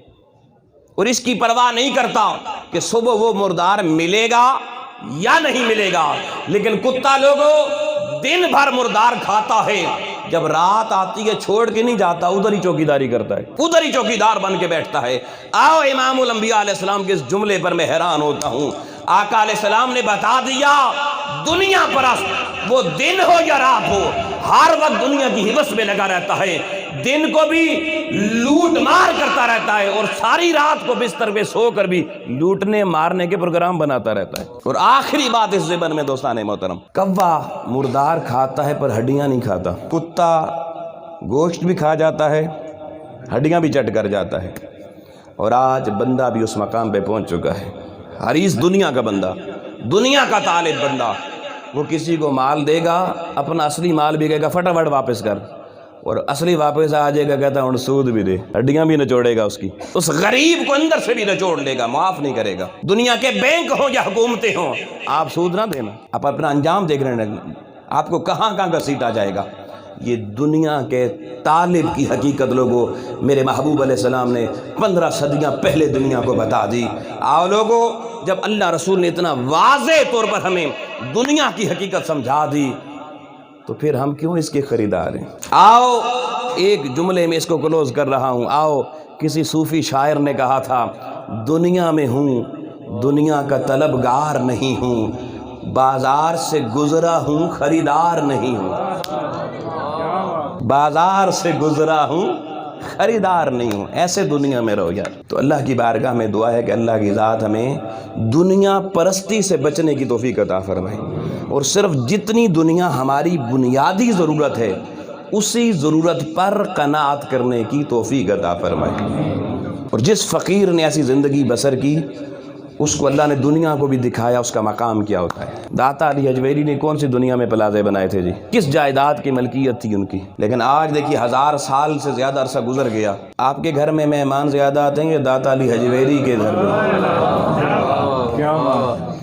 [SPEAKER 1] اور اس کی پرواہ نہیں کرتا کہ صبح وہ مردار ملے گا یا نہیں ملے گا۔ لیکن کتا لوگوں دن بھر مردار کھاتا ہے، جب رات آتی ہے چھوڑ کے نہیں جاتا، ادھر ہی چوکیداری کرتا ہے، ادھر ہی چوکیدار بن کے بیٹھتا ہے۔ آؤ امام الانبیاء علیہ السلام کے اس جملے پر میں حیران ہوتا ہوں۔ آقا علیہ السلام نے بتا دیا، دنیا پرست وہ دن ہو یا رات ہو، ہر وقت دنیا کی حوث میں لگا رہتا ہے، دن کو بھی لوٹ مار کرتا رہتا ہے، اور ساری رات کو بستر پہ سو کر بھی لوٹنے مارنے کے پروگرام بناتا رہتا ہے۔ اور آخری بات اس زبان میں دوستان محترم، کوا مردار کھاتا ہے پر ہڈیاں نہیں کھاتا، کتا گوشت بھی کھا جاتا ہے، ہڈیاں بھی چٹ کر جاتا ہے۔ اور آج بندہ بھی اس مقام پہ پہنچ چکا ہے، حریص دنیا کا بندہ، دنیا کا طالب بندہ، وہ کسی کو مال دے گا، اپنا اصلی مال بھی کہے گا فٹافٹ واپس کر، اور اصلی واپس آ جائے گا کہتا ہے سود بھی دے، ہڈیاں بھی نچوڑے گا اس کی، اس غریب کو اندر سے بھی نچوڑ لے گا، معاف نہیں کرے گا۔ دنیا کے بینک ہوں یا حکومتیں ہوں، آپ سود نہ دینا، آپ اپنا انجام دیکھ رہے ہیں، آپ کو کہاں کہاں گھسیٹا جائے گا۔ یہ دنیا کے طالب کی حقیقت لوگوں میرے محبوب علیہ السلام نے 15 صدیاں پہلے دنیا کو بتا دی۔ آؤ لوگوں، جب اللہ رسول نے اتنا واضح طور پر ہمیں دنیا کی حقیقت سمجھا دی تو پھر ہم کیوں اس کے خریدار ہیں؟ آؤ ایک جملے میں اس کو کلوز کر رہا ہوں۔ آؤ، کسی صوفی شاعر نے کہا تھا، دنیا میں ہوں دنیا کا طلبگار نہیں ہوں، بازار سے گزرا ہوں خریدار نہیں ہوں، بازار سے گزرا ہوں خریدار نہیں ہوں، ایسے دنیا میں رہو یار۔ تو اللہ کی بارگاہ میں دعا ہے کہ اللہ کی ذات ہمیں دنیا پرستی سے بچنے کی توفیق عطا فرمائے، اور صرف جتنی دنیا ہماری بنیادی ضرورت ہے اسی ضرورت پر قناعت کرنے کی توفیق عطا فرمائے۔ اور جس فقیر نے ایسی زندگی بسر کی اس کو اللہ نے دنیا کو بھی دکھایا اس کا مقام کیا ہوتا ہے۔ داتا علی حجویری نے کون سی دنیا میں پلازے بنائے تھے جی، کس جائیداد کی ملکیت تھی ان کی، لیکن آج دیکھیے 1000 سال سے زیادہ عرصہ گزر گیا، آپ کے گھر میں مہمان زیادہ آتے ہیں یا داتا علی حجویری کے گھر میں؟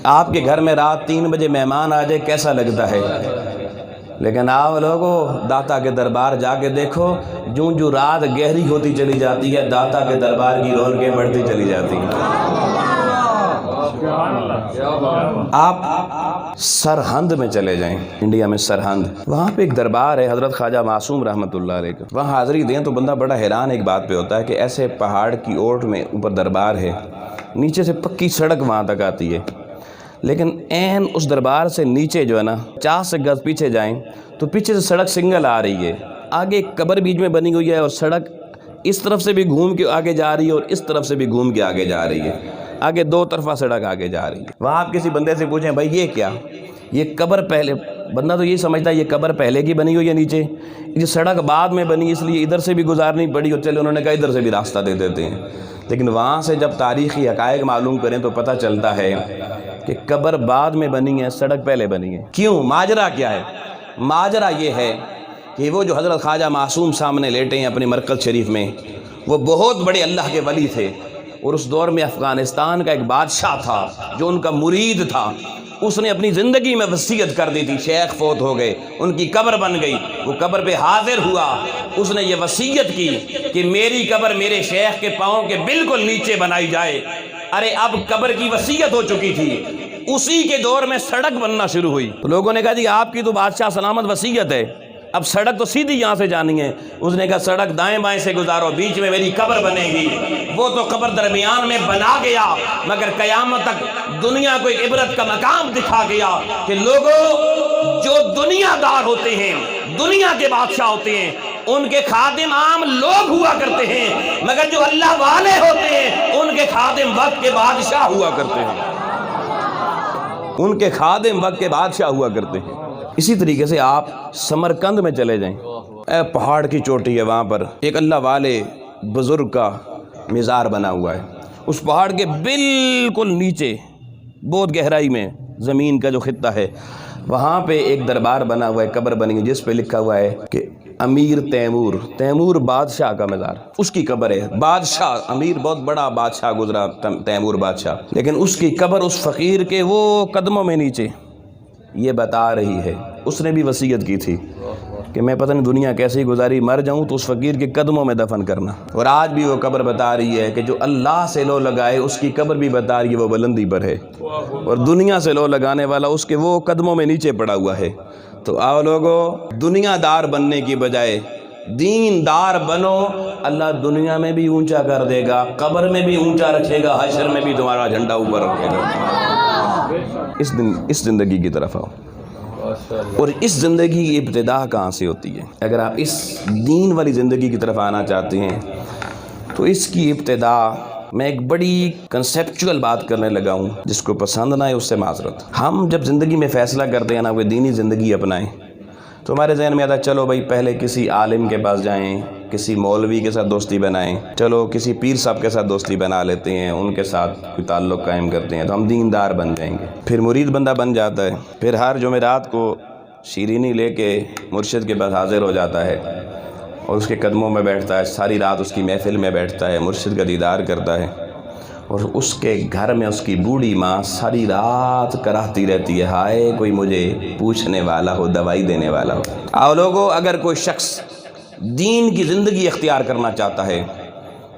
[SPEAKER 1] آپ کے گھر میں رات 3 بجے مہمان آ جائے کیسا لگتا ہے؟ لیکن آؤ لوگو داتا کے دربار جا کے دیکھو، جو رات گہری ہوتی چلی جاتی ہے داتا کے دربار کی رونقیں بڑھتی چلی جاتی ہیں۔ آپ سرہند میں چلے جائیں، انڈیا میں سرہند، وہاں پہ ایک دربار ہے حضرت خواجہ معصوم رحمۃ اللہ علیہ کا، وہاں حاضری دیں تو بندہ بڑا حیران ایک بات پہ ہوتا ہے کہ ایسے پہاڑ کی اوٹ میں اوپر دربار ہے، نیچے سے پکی سڑک وہاں تک آتی ہے، لیکن عین اس دربار سے نیچے جو ہے نا 50 گز پیچھے جائیں تو پیچھے سے سڑک سنگل آ رہی ہے، آگے ایک قبر بیچ میں بنی ہوئی ہے اور سڑک اس طرف سے بھی گھوم کے آگے جا رہی ہے اور اس طرف سے بھی گھوم کے آگے جا رہی ہے، آگے دو طرفہ سڑک آگے جا رہی ہے۔ وہاں آپ کسی بندے سے پوچھیں بھائی یہ کیا، یہ قبر پہلے، بندہ تو یہی سمجھتا ہے یہ قبر پہلے کی بنی ہوئی ہے نیچے، یہ سڑک بعد میں بنی اس لیے ادھر سے بھی گزارنی پڑی اور چلے انہوں نے کہا ادھر سے بھی راستہ دے دیتے ہیں، لیکن وہاں سے جب تاریخی حقائق معلوم کریں تو پتہ چلتا ہے کہ قبر بعد میں بنی ہے، سڑک پہلے بنی ہے۔ کیوں؟ ماجرا کیا ہے؟ ماجرا یہ ہے کہ وہ جو حضرت خواجہ معصوم سامنے لیٹے ہیں اپنی مرکز شریف میں، وہ بہت بڑے اللہ کے ولی تھے، اور اس دور میں افغانستان کا ایک بادشاہ تھا جو ان کا مرید تھا، اس نے اپنی زندگی میں وصیت کر دی تھی، شیخ فوت ہو گئے، ان کی قبر بن گئی، وہ قبر پہ حاضر ہوا، اس نے یہ وصیت کی کہ میری قبر میرے شیخ کے پاؤں کے بالکل نیچے بنائی جائے۔ ارے اب قبر کی وصیت ہو چکی تھی، اسی کے دور میں سڑک بننا شروع ہوئی، تو لوگوں نے کہا جی آپ کی تو بادشاہ سلامت وصیت ہے، اب سڑک تو سیدھی یہاں سے جانی ہے، اس نے کہا سڑک دائیں بائیں سے گزارو، بیچ میں میری قبر بنے گی۔ وہ تو قبر درمیان میں بنا گیا، مگر قیامت تک دنیا کو ایک عبرت کا مقام دکھا گیا کہ لوگوں جو دنیا دار ہوتے ہیں، دنیا کے بادشاہ ہوتے ہیں، ان کے خادم عام لوگ ہوا کرتے ہیں، مگر جو اللہ والے ہوتے ہیں ان کے خادم وقت کے بادشاہ ہوا کرتے ہیں، ان کے خادم وقت کے بادشاہ ہوا کرتے ہیں۔ اسی طریقے سے آپ سمرقند میں چلے جائیں، پہاڑ کی چوٹی ہے، وہاں پر ایک اللہ والے بزرگ کا مزار بنا ہوا ہے، اس پہاڑ کے بالکل نیچے بہت گہرائی میں زمین کا جو خطہ ہے وہاں پہ ایک دربار بنا ہوا ہے، قبر بنی ہے جس پہ لکھا ہوا ہے کہ امیر تیمور، تیمور بادشاہ کا مزار، اس کی قبر ہے، بادشاہ امیر بہت بڑا بادشاہ گزرا تیمور بادشاہ، لیکن اس کی قبر اس فقیر کے وہ قدموں میں نیچے یہ بتا رہی ہے، اس نے بھی وصیت کی تھی کہ میں پتہ نہیں دنیا کیسے ہی گزاری، مر جاؤں تو اس فقیر کے قدموں میں دفن کرنا، اور آج بھی وہ قبر بتا رہی ہے کہ جو اللہ سے لو لگائے اس کی قبر بھی بتا رہی ہے وہ بلندی پر ہے، اور دنیا سے لو لگانے والا اس کے وہ قدموں میں نیچے پڑا ہوا ہے۔ تو آؤ لوگو دنیا دار بننے کی بجائے دین دار بنو، اللہ دنیا میں بھی اونچا کر دے گا، قبر میں بھی اونچا رکھے گا، حشر میں بھی تمہارا جھنڈا اوپر رکھے گا۔ اس زندگی کی طرف آؤ، اور اس زندگی کی ابتدا کہاں سے ہوتی ہے؟ اگر آپ اس دین والی زندگی کی طرف آنا چاہتے ہیں تو اس کی ابتدا، میں ایک بڑی کنسیپچول بات کرنے لگا ہوں، جس کو پسند نہ ہے اس سے معذرت۔ ہم جب زندگی میں فیصلہ کرتے ہیں نا وہ دینی زندگی اپنائیں تو ہمارے ذہن میں آتا ہے چلو بھائی پہلے کسی عالم کے پاس جائیں، کسی مولوی کے ساتھ دوستی بنائیں، چلو کسی پیر صاحب کے ساتھ دوستی بنا لیتے ہیں، ان کے ساتھ کوئی تعلق قائم کرتے ہیں تو ہم دیندار بن جائیں گے، پھر مرید بندہ بن جاتا ہے، پھر ہر جمعرات کو شیرینی لے کے مرشد کے پاس حاضر ہو جاتا ہے اور اس کے قدموں میں بیٹھتا ہے، ساری رات اس کی محفل میں بیٹھتا ہے، مرشد کا دیدار کرتا ہے، اور اس کے گھر میں اس کی بوڑھی ماں ساری رات کراہتی رہتی ہے، ہائے کوئی مجھے پوچھنے والا ہو، دوائی دینے والا ہو۔ آؤ لوگو اگر کوئی شخص دین کی زندگی اختیار کرنا چاہتا ہے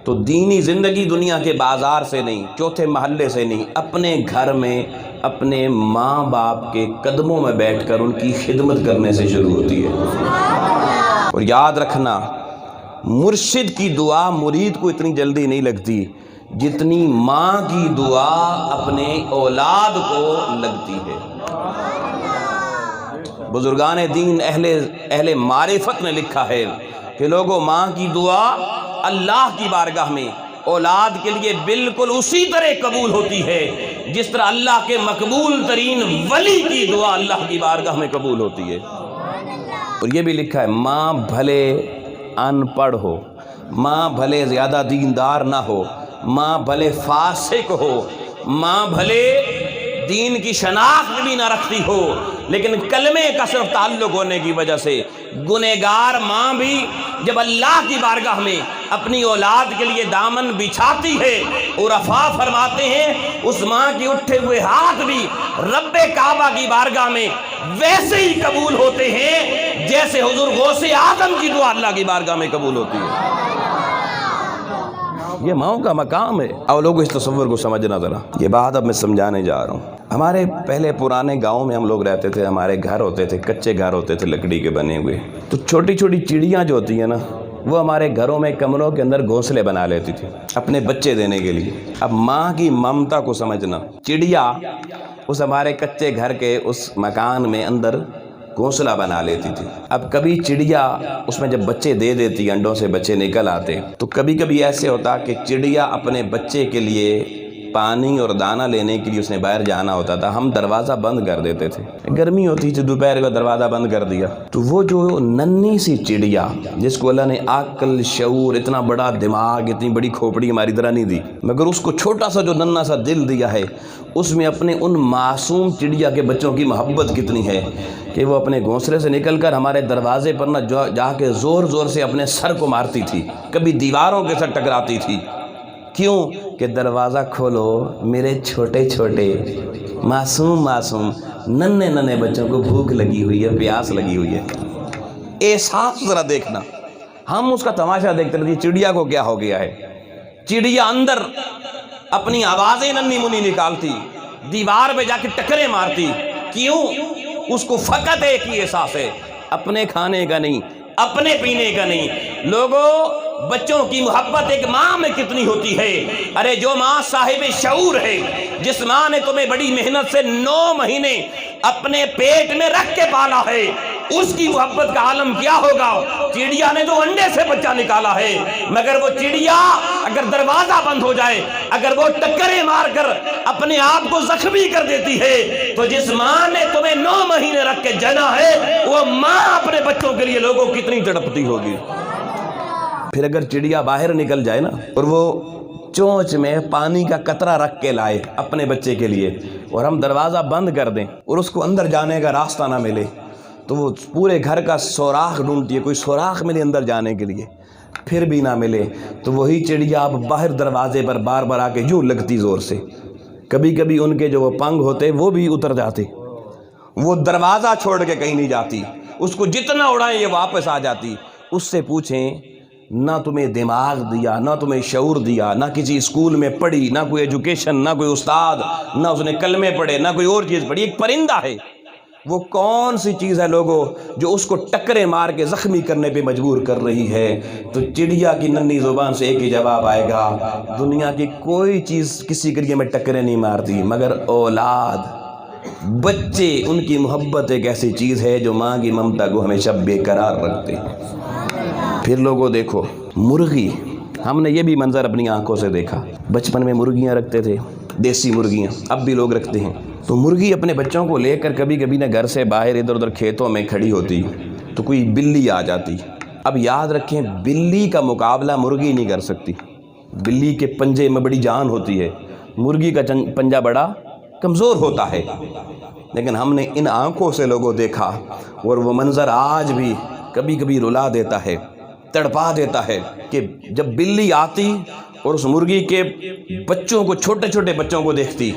[SPEAKER 1] تو دینی زندگی دنیا کے بازار سے نہیں، چوتھے محلے سے نہیں، اپنے گھر میں اپنے ماں باپ کے قدموں میں بیٹھ کر ان کی خدمت کرنے سے شروع ہوتی ہے۔ اور یاد رکھنا مرشد کی دعا مرید کو اتنی جلدی نہیں لگتی جتنی ماں کی دعا اپنے اولاد کو لگتی ہے۔ بزرگان دین اہل معرفت نے لکھا ہے کہ لوگوں ماں کی دعا اللہ کی بارگاہ میں اولاد کے لیے بالکل اسی طرح قبول ہوتی ہے جس طرح اللہ کے مقبول ترین ولی کی دعا اللہ کی بارگاہ میں قبول ہوتی ہے۔ اور یہ بھی لکھا ہے ماں بھلے ان پڑھ ہو، ماں بھلے زیادہ دیندار نہ ہو، ماں بھلے فاسق ہو، ماں بھلے دین کی شناخت بھی نہ رکھتی ہو، لیکن کلمے کا صرف تعلق ہونے کی وجہ سے گنہگار ماں بھی جب اللہ کی بارگاہ میں اپنی اولاد کے لیے دامن بچھاتی ہے، عرفاء فرماتے ہیں اس ماں کے اٹھے ہوئے ہاتھ بھی رب کعبہ کی بارگاہ میں ویسے ہی قبول ہوتے ہیں جیسے حضور غوث اعظم کی دعا اللہ کی بارگاہ میں قبول ہوتی ہے۔ یہ ماؤں کا مقام ہے۔ اور لوگوں اس تصور کو سمجھنا ذرا، یہ بات اب میں سمجھانے جا رہا ہوں۔ ہمارے پہلے پرانے گاؤں میں ہم لوگ رہتے تھے، ہمارے گھر ہوتے تھے، کچے گھر ہوتے تھے لکڑی کے بنے ہوئے، تو چھوٹی چھوٹی چڑیاں جو ہوتی ہیں نا، وہ ہمارے گھروں میں کمروں کے اندر گھونسلے بنا لیتی تھی اپنے بچے دینے کے لیے۔ اب ماں کی ممتا کو سمجھنا، چڑیا اس ہمارے کچے گھر کے اس مکان میں اندر گھونسلہ بنا لیتی تھی۔ اب کبھی چڑیا اس میں جب بچے دے دیتی، انڈوں سے بچے نکل آتے، تو کبھی کبھی ایسے ہوتا کہ چڑیا اپنے بچے کے لیے پانی اور دانہ لینے کے لیے اس نے باہر جانا ہوتا تھا، ہم دروازہ بند کر دیتے تھے، گرمی ہوتی تھی، دوپہر کو دروازہ بند کر دیا، تو وہ جو ننھی سی چڑیا جس کو اللہ نے عقل، شعور، اتنا بڑا دماغ، اتنی بڑی کھوپڑی ہماری طرح نہیں دی، مگر اس کو چھوٹا سا جو ننھا سا دل دیا ہے، اس میں اپنے ان معصوم چڑیا کے بچوں کی محبت کتنی ہے کہ وہ اپنے گھونسلے سے نکل کر ہمارے دروازے پر نہ جا کے زور زور سے اپنے سر کو مارتی تھی، کبھی دیواروں کے ساتھ ٹکراتی تھی۔ کیوں کہ دروازہ کھولو، میرے چھوٹے چھوٹے معصوم ننھے ننھے بچوں کو بھوک لگی ہوئی ہے، پیاس لگی ہوئی ہے۔ احساس ذرا دیکھنا، ہم اس کا تماشا دیکھتے رہتے ہیں چڑیا کو کیا ہو گیا ہے۔ چڑیا اندر اپنی آوازیں ننھی منی نکالتی، دیوار پہ جا کے ٹکرے مارتی، کیوں؟ اس کو فقط ایک ہی احساس ہے، اپنے کھانے کا نہیں، اپنے پینے کا نہیں۔ لوگوں، بچوں کی محبت ایک ماں میں کتنی ہوتی ہے۔ ارے جو ماں صاحب شعور ہے، جس ماں نے تمہیں بڑی محنت سے 9 مہینے اپنے پیٹ میں رکھ کے پالا ہے، اس کی محبت کا عالم کیا ہوگا۔ چڑیا نے تو انڈے سے بچہ نکالا ہے، مگر وہ چڑیا اگر دروازہ بند ہو جائے، اگر وہ ٹکرے مار کر اپنے آپ کو زخمی کر دیتی ہے، تو جس ماں نے تمہیں 9 مہینے رکھ کے جنا ہے، وہ ماں اپنے بچوں کے لیے لوگوں کتنی تڑپتی ہوگی۔ پھر اگر چڑیا باہر نکل جائے نا، اور وہ چونچ میں پانی کا قطرہ رکھ کے لائے اپنے بچے کے لیے، اور ہم دروازہ بند کر دیں اور اس کو اندر جانے کا راستہ نہ ملے، تو وہ پورے گھر کا سوراخ ڈھونڈتی ہے، کوئی سوراخ ملے اندر جانے کے لیے، پھر بھی نہ ملے، تو وہی چڑیا اب باہر دروازے پر بار بار آ کے یوں لگتی زور سے۔ کبھی کبھی ان کے جو وہ پنکھ ہوتے وہ بھی اتر جاتے، وہ دروازہ چھوڑ کے کہیں نہیں جاتی، اس کو جتنا اڑائیں یہ واپس آ جاتی۔ اس سے پوچھیں، نہ تمہیں دماغ دیا، نہ تمہیں شعور دیا، نہ کسی اسکول میں پڑھی، نہ کوئی ایجوکیشن، نہ کوئی استاد، نہ اس نے کلمے پڑھے، نہ کوئی اور چیز پڑھی، ایک پرندہ ہے۔ وہ کون سی چیز ہے لوگوں جو اس کو ٹکرے مار کے زخمی کرنے پہ مجبور کر رہی ہے؟ تو چڑیا کی ننھی زبان سے ایک ہی جواب آئے گا، دنیا کی کوئی چیز کسی کے لیے میں ٹکرے نہیں مارتی، مگر اولاد، بچے، ان کی محبت ایک ایسی چیز ہے جو ماں کی ممتا کو ہمیشہ بے قرار رکھتے ہیں۔ پھر لوگوں دیکھو، مرغی، ہم نے یہ بھی منظر اپنی آنکھوں سے دیکھا، بچپن میں مرغیاں رکھتے تھے، دیسی مرغیاں، اب بھی لوگ رکھتے ہیں، تو مرغی اپنے بچوں کو لے کر کبھی کبھی نہ گھر سے باہر ادھر ادھر کھیتوں میں کھڑی ہوتی، تو کوئی بلی آ جاتی۔ اب یاد رکھیں، بلی کا مقابلہ مرغی نہیں کر سکتی، بلی کے پنجے میں بڑی جان ہوتی ہے، مرغی کا پنجہ بڑا کمزور ہوتا ہے، لیکن ہم نے ان آنکھوں سے لوگوں دیکھا، اور وہ منظر آج بھی کبھی کبھی رلا دیتا ہے، تڑپا دیتا ہے، کہ جب بلی آتی اور اس مرغی کے بچوں کو، چھوٹے چھوٹے بچوں کو دیکھتی،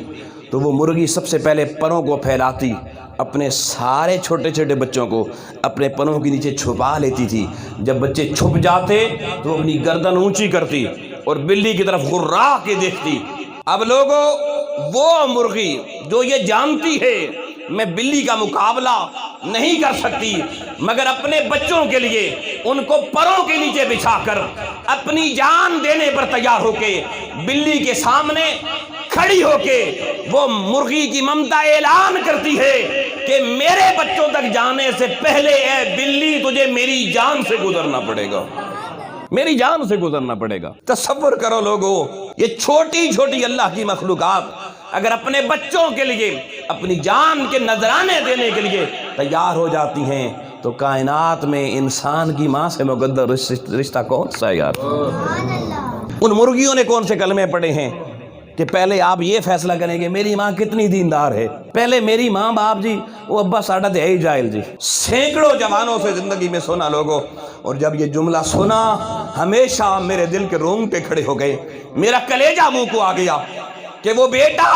[SPEAKER 1] تو وہ مرغی سب سے پہلے پروں کو پھیلاتی، اپنے سارے چھوٹے چھوٹے بچوں کو اپنے پروں کے نیچے چھپا لیتی تھی۔ جب بچے چھپ جاتے تو اپنی گردن اونچی کرتی اور بلی کی طرف غرا کے دیکھتی۔ اب لوگوں، وہ مرغی جو یہ جانتی ہے میں بلی کا مقابلہ نہیں کر سکتی، مگر اپنے بچوں کے لیے ان کو پروں کے نیچے بچھا کر اپنی جان دینے پر تیار ہو کے بلی کے سامنے کھڑی ہو کے وہ مرغی کی ممتا اعلان کرتی ہے کہ میرے بچوں تک جانے سے پہلے اے بلی تجھے میری جان سے گزرنا پڑے گا، میری جان سے گزرنا پڑے گا۔ تصور کرو لوگوں، یہ چھوٹی چھوٹی اللہ کی مخلوقات اگر اپنے بچوں کے لیے اپنی جان کے نذرانے دینے کے لیے تیار ہو جاتی ہیں، تو کائنات میں انسان کی ماں سے مقدر رشتہ کون سا ہے یار؟ ان مرغیوں نے کون سے کلمے پڑھے ہیں کہ پہلے آپ یہ فیصلہ کریں کہ میری ماں کتنی دیندار ہے؟ پہلے میری ماں باپ جی، وہ ابا ساڈا تے ہے ہی جاہل جی۔ سینکڑوں جوانوں سے زندگی میں سنا لوگوں، اور جب یہ جملہ سنا ہمیشہ میرے دل کے رونگٹے کھڑے ہو گئے، میرا کلیجہ منہ کو آ گیا کہ وہ بیٹا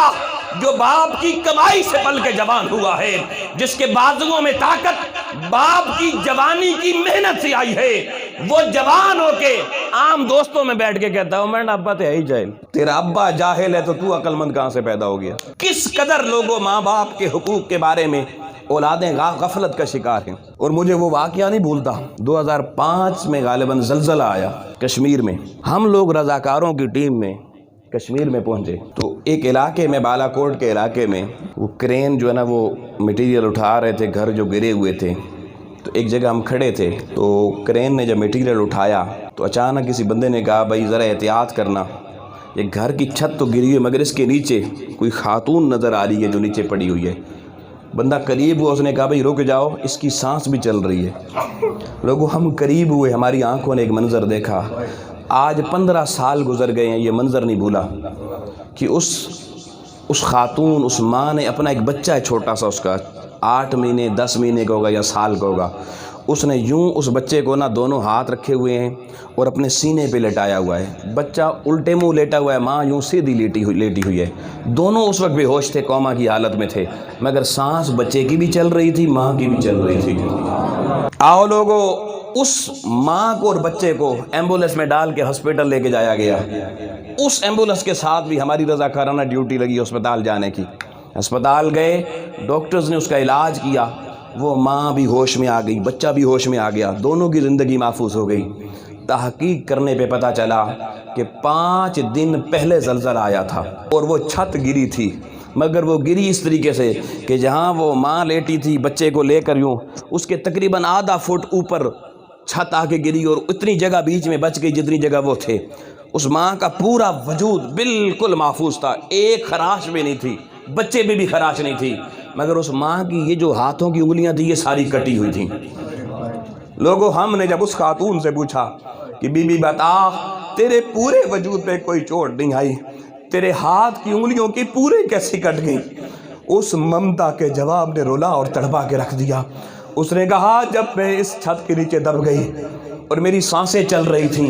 [SPEAKER 1] جو باپ کی کمائی سے پل کے جوان ہوا ہے، جس کے بازوؤں میں طاقت باپ کی جوانی کی محنت سے آئی ہے، وہ جوان ہو کے عام دوستوں میں بیٹھ کے کہتا ہے میرا ابا تو ہے ہی جاہل، تیرا ابا جاہل ہے تو عقل مند کہاں سے پیدا ہو گیا۔ کس قدر لوگوں ماں باپ کے حقوق کے بارے میں اولادیں غفلت کا شکار ہیں۔ اور مجھے وہ واقعہ نہیں بھولتا، 2005 میں غالباً زلزلہ آیا کشمیر میں، ہم لوگ رضاکاروں کی ٹیم میں کشمیر میں پہنچے تو ایک علاقے میں، بالا کوٹ کے علاقے میں، وہ کرین جو ہے نا وہ مٹیریل اٹھا رہے تھے، گھر جو گرے ہوئے تھے، تو ایک جگہ ہم کھڑے تھے تو کرین نے جب مٹیریل اٹھایا تو اچانک کسی بندے نے کہا بھائی ذرا احتیاط کرنا، یہ گھر کی چھت تو گری ہے مگر اس کے نیچے کوئی خاتون نظر آ رہی ہے جو نیچے پڑی ہوئی ہے۔ بندہ قریب ہوا، اس نے کہا بھائی رک جاؤ، اس کی سانس بھی چل رہی ہے۔ لوگوں ہم قریب ہوئے، ہماری آنکھوں نے ایک منظر دیکھا، آج 15 سال گزر گئے ہیں، یہ منظر نہیں بھولا کہ اس خاتون، اس ماں نے اپنا ایک بچہ ہے چھوٹا سا، اس کا 8 مہینے 10 مہینے کا ہوگا یا سال کا ہوگا، اس نے یوں اس بچے کو نا دونوں ہاتھ رکھے ہوئے ہیں اور اپنے سینے پہ لٹایا ہوا ہے، بچہ الٹے منہ لیٹا ہوا ہے، ماں یوں سیدھی لیٹی ہوئی ہے، دونوں اس وقت بے ہوش تھے، کوما کی حالت میں تھے، مگر سانس بچے کی بھی چل رہی تھی، ماں کی بھی چل رہی تھی۔ آؤ لوگوں، اس ماں کو اور بچے کو ایمبولنس میں ڈال کے ہسپیٹل لے کے جایا گیا، اس ایمبولنس کے ساتھ بھی ہماری رضاکارانہ ڈیوٹی لگی ہسپتال جانے کی۔ ہسپتال گئے، ڈاکٹرز نے اس کا علاج کیا، وہ ماں بھی ہوش میں آ گئی، بچہ بھی ہوش میں آ گیا، دونوں کی زندگی محفوظ ہو گئی۔ تحقیق کرنے پہ پتہ چلا کہ 5 دن پہلے زلزلہ آیا تھا اور وہ چھت گری تھی، مگر وہ گری اس طریقے سے کہ جہاں وہ ماں لیٹی تھی بچے کو لے کر یوں، اس کے تقریباً آدھا فٹ اوپر چھت آ کے گری اور اتنی جگہ بیچ میں بچ گئی جتنی جگہ وہ تھے۔ اس ماں کا پورا وجود بالکل محفوظ تھا، ایک خراش بھی نہیں تھی، بچے میں بھی خراش نہیں تھی، مگر اس ماں کی یہ جو ہاتھوں کی انگلیاں تھی یہ ساری کٹی ہوئی تھیں۔ لوگوں ہم نے جب اس خاتون سے پوچھا کہ بی بی بتا تیرے پورے وجود پہ کوئی چوٹ نہیں آئی، تیرے ہاتھ کی انگلیوں کی پورے کیسے کٹ گئیں؟ اس ممتا کے جواب نے رولا اور تڑپا کے رکھ دیا۔ اس نے کہا جب میں اس چھت کے نیچے دب گئی اور میری سانسیں چل رہی تھیں،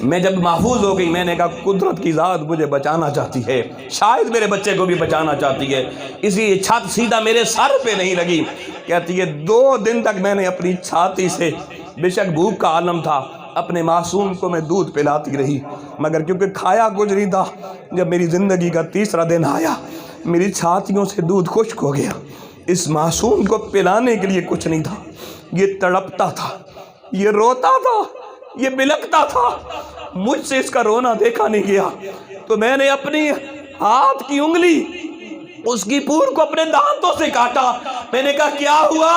[SPEAKER 1] میں جب محفوظ ہو گئی، میں نے کہا قدرت کی ذات مجھے بچانا چاہتی ہے، شاید میرے بچے کو بھی بچانا چاہتی ہے، اسی لیے چھت سیدھا میرے سر پہ نہیں لگی۔ کہتی ہے 2 دن تک میں نے اپنی چھاتی سے، بے شک بھوک کا عالم تھا، اپنے معصوم کو میں دودھ پلاتی رہی، مگر کیونکہ کھایا کچھ نہیں تھا، جب میری زندگی کا 3را دن آیا میری چھاتیوں سے دودھ خشک ہو گیا، اس معصوم کو پلانے کے لیے کچھ نہیں تھا، یہ تڑپتا تھا، یہ روتا تھا، یہ بلکتا تھا، مجھ سے اس کا رونا دیکھا نہیں گیا، تو میں نے اپنی ہاتھ کی انگلی اس کی پور کو اپنے دانتوں سے کاٹا، میں نے کہا کیا ہوا؟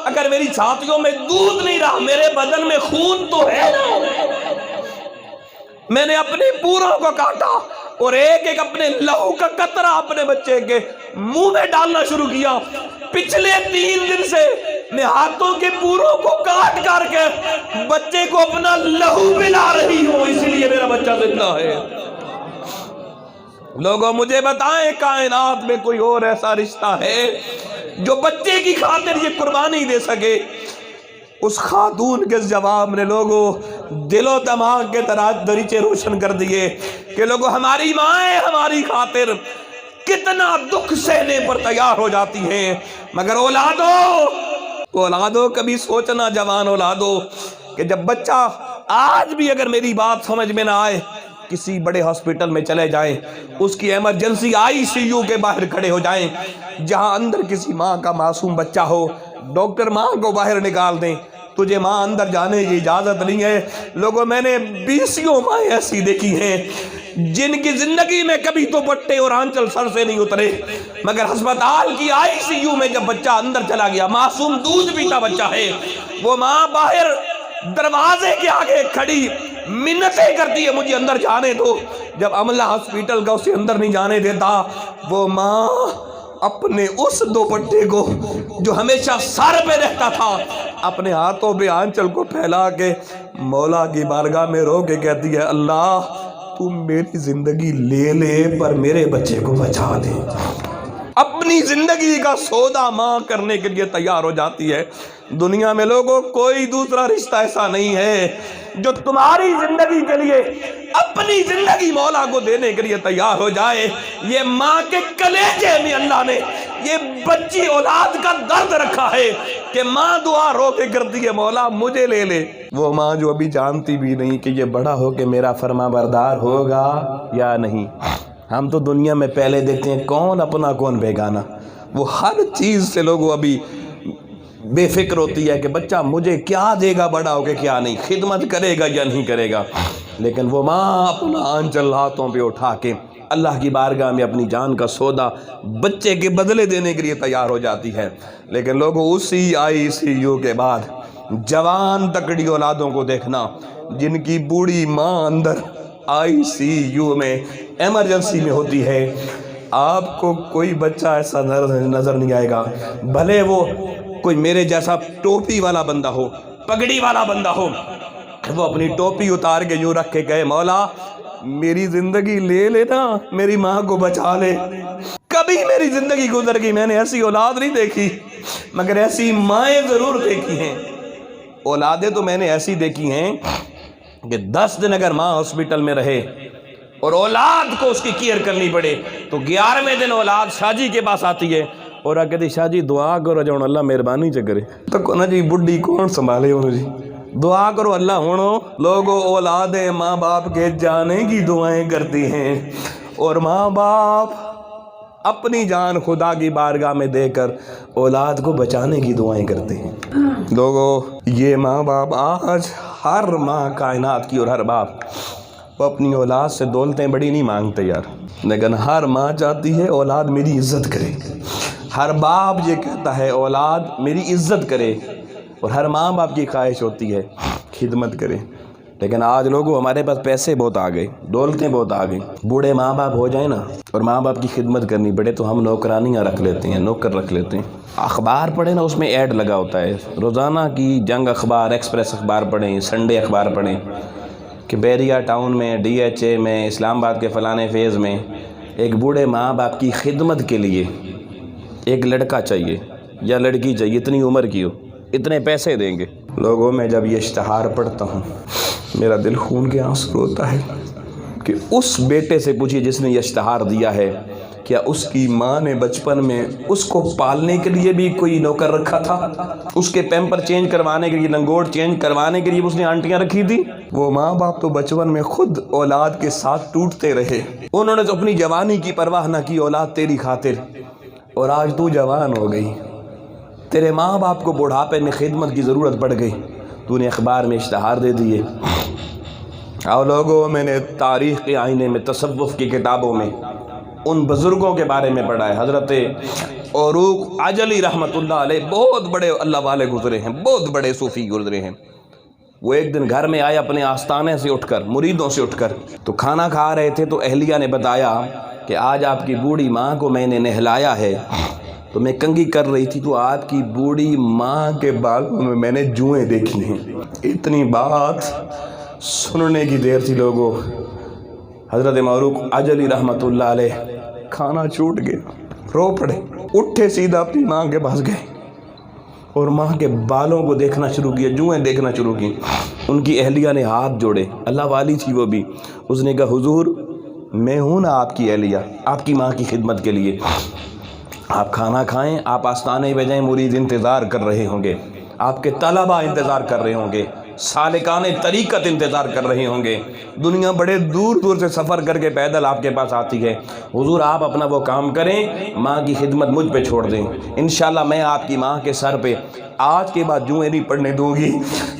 [SPEAKER 1] اگر میری چھاتیوں میں دودھ نہیں رہا میرے بدن میں خون تو ہے نا۔ میں نے اپنی پوروں کو کاٹا اور ایک ایک اپنے لہو کا قطرہ اپنے بچے کے منہ میں ڈالنا شروع کیا۔ پچھلے 3 دن سے میں ہاتھوں کے پوروں کو کاٹ کر کے بچے کو اپنا لہو پلا رہی ہوں، اس لیے میرا بچہ زندہ ہے۔ لوگوں مجھے بتائیں کائنات میں کوئی اور ایسا رشتہ ہے جو بچے کی خاطر یہ قربانی دے سکے؟ اس خاتون کے جواب نے لوگوں دل و دماغ کے دریچے روشن کر دیے کہ لوگوں ہماری مائیں ہماری خاطر کتنا دکھ سہنے پر تیار ہو جاتی ہیں، مگر اولادو کبھی سوچنا جوان اولادو کہ جب بچہ آج بھی اگر میری بات سمجھ میں نہ آئے کسی بڑے ہاسپٹل میں چلے جائیں، اس کی ایمرجنسی ICU کے باہر کھڑے ہو جائیں، جہاں اندر کسی ماں کا معصوم بچہ ہو، ڈاکٹر ماں کو باہر نکال دیں، تجھے ماں اندر جانے کی اجازت نہیں ہے۔ لوگوں میں نے 20 مائیں ایسی دیکھی ہیں جن کی زندگی میں کبھی تو بٹے اور آنچل سر سے نہیں اترے، مگر ہسپتال کی ICU میں جب بچہ اندر چلا گیا، معصوم دودھ پیتا بچہ ہے، وہ ماں باہر دروازے کے آگے کھڑی منتیں کرتی ہے مجھے اندر جانے دو۔ جب عملہ ہاسپٹل کا اسے اندر نہیں جانے دیتا، وہ ماں اپنے اس دوپٹے کو جو ہمیشہ سر پہ رہتا تھا اپنے ہاتھوں پہ آنچل کو پھیلا کے مولا کی بارگاہ میں رو کے کہتی ہے اللہ تو میری زندگی لے لے پر میرے بچے کو بچا دے۔ اپنے اپنی زندگی کا سودا ماں کرنے کے لیے تیار ہو جاتی ہے۔ دنیا میں لوگوں کوئی دوسرا رشتہ ایسا نہیں ہے جو تمہاری زندگی کے لیے اپنی زندگی مولا کو دینے کے لیے تیار ہو جائے۔ یہ ماں کے کلیجے میں اللہ نے یہ بچی اولاد کا درد رکھا ہے کہ ماں دعا رو کے کرتی ہے مولا مجھے لے لے۔ وہ ماں جو ابھی جانتی بھی نہیں کہ یہ بڑا ہو کے میرا فرما بردار ہوگا یا نہیں۔ ہم تو دنیا میں پہلے دیکھتے ہیں کون اپنا کون بیگانہ، وہ ہر چیز سے لوگوں ابھی بے فکر ہوتی ہے کہ بچہ مجھے کیا دے گا بڑا ہو کے کیا نہیں، خدمت کرے گا یا نہیں کرے گا۔ لیکن وہ ماں اپنا آنچل ہاتھوں پہ اٹھا کے اللہ کی بارگاہ میں اپنی جان کا سودا بچے کے بدلے دینے کے لیے تیار ہو جاتی ہے۔ لیکن لوگوں اسی ICU کے بعد جوان تکڑی اولادوں کو دیکھنا جن کی بوڑھی ماں اندر ICU میں ایمرجنسی میں ہوتی ہے۔ آپ کو کوئی بچہ ایسا نظر نہیں آئے گا، بھلے وہ کوئی میرے جیسا ٹوپی والا بندہ ہو، پگڑی والا بندہ ہو، وہ اپنی ٹوپی اتار کے یوں رکھ کے کہے مولا میری زندگی لے لینا، میری ماں کو بچا لے۔ کبھی میری زندگی گزر گئی، میں نے ایسی اولاد نہیں دیکھی مگر ایسی مائیں ضرور دیکھی ہیں۔ اولادیں تو میں نے ایسی دیکھی ہیں کہ 10 دن اگر ماں ہاسپٹل میں رہے اور اولاد کو اس کی کیئر کرنی پڑے تو 11ویں دن اولاد شاہ جی کے پاس آتی ہے اور کہتی شاہ جی دعا کرو جاؤ اللہ مہربانی چکرے تو کونا جی بڈی کون سنبھالے انہوں جی، دعا کرو اللہ ہونو۔ لوگوں اولادیں ماں باپ کے جانے کی دعائیں کرتی ہیں اور ماں باپ اپنی جان خدا کی بارگاہ میں دے کر اولاد کو بچانے کی دعائیں کرتے ہیں۔ لوگوں یہ ماں باپ آج ہر ماں کائنات کی اور ہر باپ وہ اپنی اولاد سے دولتیں بڑی نہیں مانگتے یار، لیکن ہر ماں چاہتی ہے اولاد میری عزت کرے، ہر باپ یہ کہتا ہے اولاد میری عزت کرے، اور ہر ماں باپ کی خواہش ہوتی ہے خدمت کرے۔ لیکن آج لوگوں ہمارے پاس پیسے بہت آ گئے، دولتیں بہت آ گئی، بوڑھے ماں باپ ہو جائیں نا اور ماں باپ کی خدمت کرنی پڑے تو ہم نوکرانیاں رکھ لیتے ہیں، نوکر رکھ لیتے ہیں۔ اخبار پڑھیں نا اس میں ایڈ لگا ہوتا ہے، روزانہ کی جنگ اخبار، ایکسپریس اخبار پڑھیں، سنڈے اخبار پڑھیں کہ بیریا ٹاؤن میں DHA میں اسلام آباد کے فلانے فیز میں ایک بوڑھے ماں باپ کی خدمت کے لیے ایک لڑکا چاہیے یا لڑکی چاہیے، اتنی عمر کی ہو، اتنے پیسے دیں گے۔ لوگوں میں جب یہ اشتہار پڑھتا ہوں میرا دل خون کے آنسو روتا ہے کہ اس بیٹے سے پوچھیے جس نے یہ اشتہار دیا ہے کیا اس کی ماں نے بچپن میں اس کو پالنے کے لیے بھی کوئی نوکر رکھا تھا، اس کے پیمپر چینج کروانے کے لیے، لنگوٹ چینج کروانے کے لیے اس نے آنٹیاں رکھی تھی؟ وہ ماں باپ تو بچپن میں خود اولاد کے ساتھ ٹوٹتے رہے، انہوں نے تو اپنی جوانی کی پرواہ نہ کی اولاد تیری خاطر، اور آج تو جوان ہو گئی، تیرے ماں باپ کو بڑھاپے میں خدمت کی ضرورت پڑ گئی، تو نے اخبار میں اشتہار دے دیے۔ اور لوگوں میں نے تاریخ کے آئینے میں تصوف کی کتابوں میں ان بزرگوں کے بارے میں پڑھا ہے، حضرت عروق عجلی رحمت اللہ علیہ بہت بڑے اللہ والے گزرے ہیں، بہت بڑے صوفی گزرے ہیں۔ وہ ایک دن گھر میں آئے اپنے آستانے سے اٹھ کر، مریدوں سے اٹھ کر، تو کھانا کھا رہے تھے تو اہلیہ نے بتایا کہ آج آپ کی بوڑھی ماں کو میں نے نہلایا ہے، تو میں کنگھی کر رہی تھی تو آپ کی بوڑھی ماں کے بالوں میں نے جوئیں دیکھی ہیں۔ اتنی بات سننے کی دیر تھی لوگوں، حضرت عروق عجلی رحمت اللہ علیہ کھانا چھوٹ گیا، رو پڑے، اٹھے سیدھا اپنی ماں کے پاس گئے اور ماں کے بالوں کو دیکھنا شروع کیا، جوئیں دیکھنا شروع کی۔ ان کی اہلیہ نے ہاتھ جوڑے، اللہ والی تھی وہ بھی، اس نے کہا حضور میں ہوں نا آپ کی اہلیہ، آپ کی ماں کی خدمت کے لیے، آپ کھانا کھائیں، آپ آستانے پہ جائیں، مرید انتظار کر رہے ہوں گے، آپ کے طلبہ انتظار کر رہے ہوں گے، سالکان طریقت انتظار کر رہے ہوں گے، دنیا بڑے دور دور سے سفر کر کے پیدل آپ کے پاس آتی ہے، حضور آپ اپنا وہ کام کریں، ماں کی خدمت مجھ پہ چھوڑ دیں، انشاءاللہ میں آپ کی ماں کے سر پہ آج کے بعد جوئیں نہیں پڑنے دوں گی۔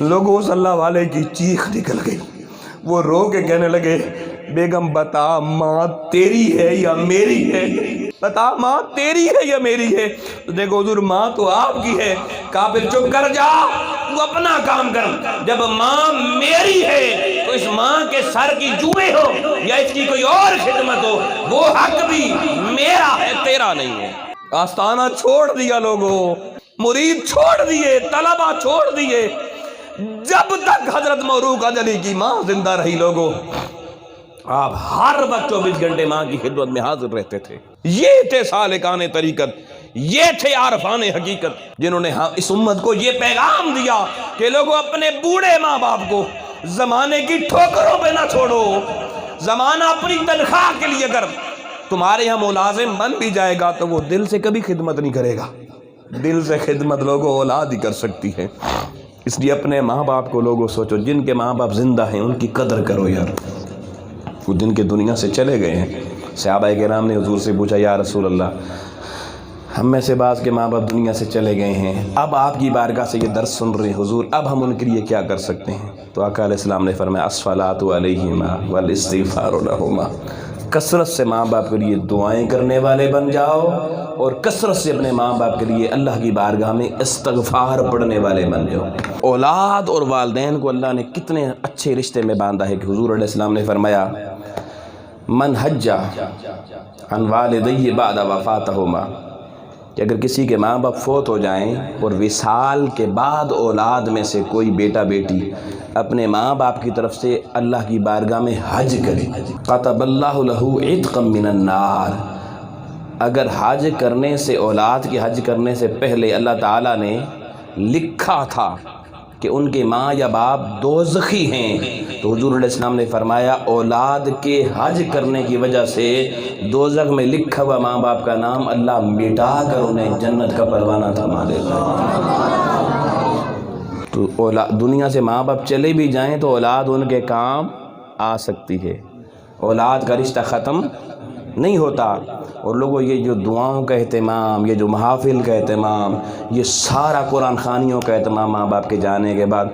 [SPEAKER 1] لوگوں اس اللہ والے کی چیخ نکل گئی، وہ رو کے کہنے لگے بیگم بتا ماں تیری ہے یا میری ہے، بتا ماں تیری ہے یا میری ہے؟ تو دیکھو حضور ماں تو آپ کی ہے۔ کہا پھر چپ کر جا، تو اپنا کام کر، جب ماں میری ہے تو اس ماں کے سر کی جوئیں ہو یا اس کی کوئی اور خدمت ہو وہ حق بھی میرا ہے، تیرا نہیں ہے۔ آستانہ چھوڑ دیا لوگوں، مرید چھوڑ دیے، طلبہ چھوڑ دیے، جب تک حضرت عروق عجلی کی ماں زندہ رہی لوگوں آپ ہر وقت 24 گھنٹے ماں کی خدمت میں حاضر رہتے تھے۔ یہ تھے سالکان طریقت، یہ تھے عارفان حقیقت، جنہوں نے اس امت کو یہ پیغام دیا کہ لوگوں اپنے بوڑھے ماں باپ کو زمانے کی ٹھوکروں پہ نہ چھوڑو۔ زمانہ اپنی تنخواہ کے لیے اگر تمہارے یہاں ملازم بن بھی جائے گا تو وہ دل سے کبھی خدمت نہیں کرے گا۔ دل سے خدمت لوگوں اولاد ہی کر سکتی ہے۔ اس لیے اپنے ماں باپ کو لوگوں سوچو، جن کے ماں باپ زندہ ہیں ان کی قدر کرو یار، وہ جن کے دنیا سے چلے گئے ہیں۔ صحابہ کرام نے حضور سے پوچھا، یا رسول اللہ، ہم میں سے بعض کے ماں باپ دنیا سے چلے گئے ہیں، اب آپ کی بارگاہ سے یہ درس سن رہے ہیں حضور، اب ہم ان کے لیے کیا کر سکتے ہیں؟ تو آقا علیہ السلام نے فرمایا، الصلاۃ علیہما والاستغفار لہما، کثرت سے ماں باپ کے لیے دعائیں کرنے والے بن جاؤ، اور کثرت سے اپنے ماں باپ کے لیے اللہ کی بارگاہ میں استغفار پڑھنے والے بن جاؤ۔ اولاد اور والدین کو اللہ نے کتنے اچھے رشتے میں باندھا ہے کہ حضور علیہ السلام نے فرمایا، من حج عن والدی بعد وفاتہما، کہ اگر کسی کے ماں باپ فوت ہو جائیں اور وصال کے بعد اولاد میں سے کوئی بیٹا بیٹی اپنے ماں باپ کی طرف سے اللہ کی بارگاہ میں حج کرے، کتب اللہ لہ عتقا من النار، اگر حج کرنے سے، اولاد کے حج کرنے سے پہلے اللہ تعالیٰ نے لکھا تھا کہ ان کے ماں یا باپ دوزخی ہیں، تو حضور علیہ السلام نے فرمایا اولاد کے حج کرنے کی وجہ سے دوزخ میں لکھا ہوا ماں باپ کا نام اللہ مٹا کر انہیں جنت کا پروانہ تھما دیتا ہے۔ تو دنیا سے ماں باپ چلے بھی جائیں تو اولاد ان کے کام آ سکتی ہے، اولاد کا رشتہ ختم نہیں ہوتا۔ اور لوگوں یہ جو دعاؤں کا اہتمام، یہ جو محافل کا اہتمام، یہ سارا قرآن خوانیوں کا اہتمام ماں باپ کے جانے کے بعد،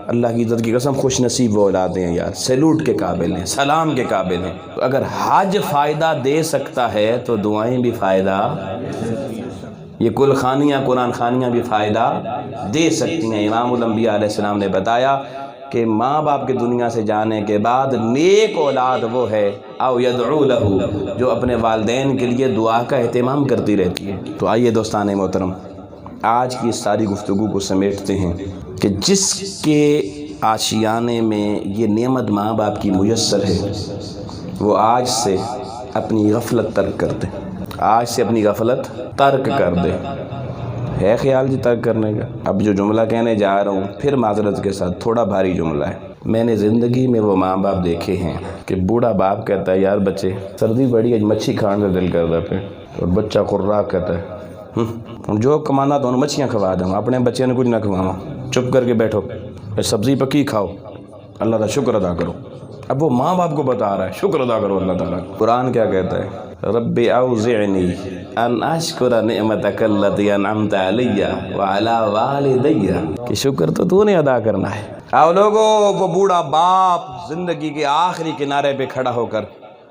[SPEAKER 1] اللہ کی عزت کی قسم خوش نصیب وہ اولادیں ہیں یار، سیلوٹ کے قابل ہیں، سلام کے قابل ہیں۔ تو اگر حج فائدہ دے سکتا ہے تو دعائیں بھی فائدہ، یہ کل خوانیاں، قرآن خوانیاں بھی فائدہ دے سکتی ہیں۔ امام الانبیاء علیہ السلام نے بتایا کہ ماں باپ کے دنیا سے جانے کے بعد نیک اولاد وہ ہے او یدعو لہ، جو اپنے والدین کے لیے دعا کا اہتمام کرتی رہتی ہے۔ تو آئیے دوستان محترم، آج کی اس ساری گفتگو کو سمیٹتے ہیں کہ جس کے آشیانے میں یہ نعمت ماں باپ کی میسر ہے، وہ آج سے اپنی غفلت ترک کر دے، آج سے اپنی غفلت ترک کر دے۔ ہے خیال جی ترک کرنے کا؟ اب جو جملہ کہنے جا رہا ہوں پھر معذرت کے ساتھ تھوڑا بھاری جملہ ہے۔ میں نے زندگی میں وہ ماں باپ دیکھے ہیں کہ بوڑھا باپ کہتا ہے، یار بچے سردی بڑی ہے، مچھی کھانے سے دل کرتا ہے، اور بچہ قراق کہتا ہے جو کمانا تو انہیں مچھیاں کھوا دوں، اپنے بچے نے کچھ نہ کھواؤں، چپ کر کے بیٹھو، سبزی پکی کھاؤ، اللہ کا شکر ادا کرو۔ اب وہ ماں باپ کو بتا رہا ہے شکر ادا کرو اللہ تعالیٰ۔ قرآن کیا کہتا ہے؟ رب اوزعنی ان اشکر نعمتک التی انعمت علی وعلی والدی، کہ شکر تو نے ادا کرنا ہے۔ آؤ لوگوں، وہ بوڑھا باپ زندگی کے آخری کنارے پہ کھڑا ہو کر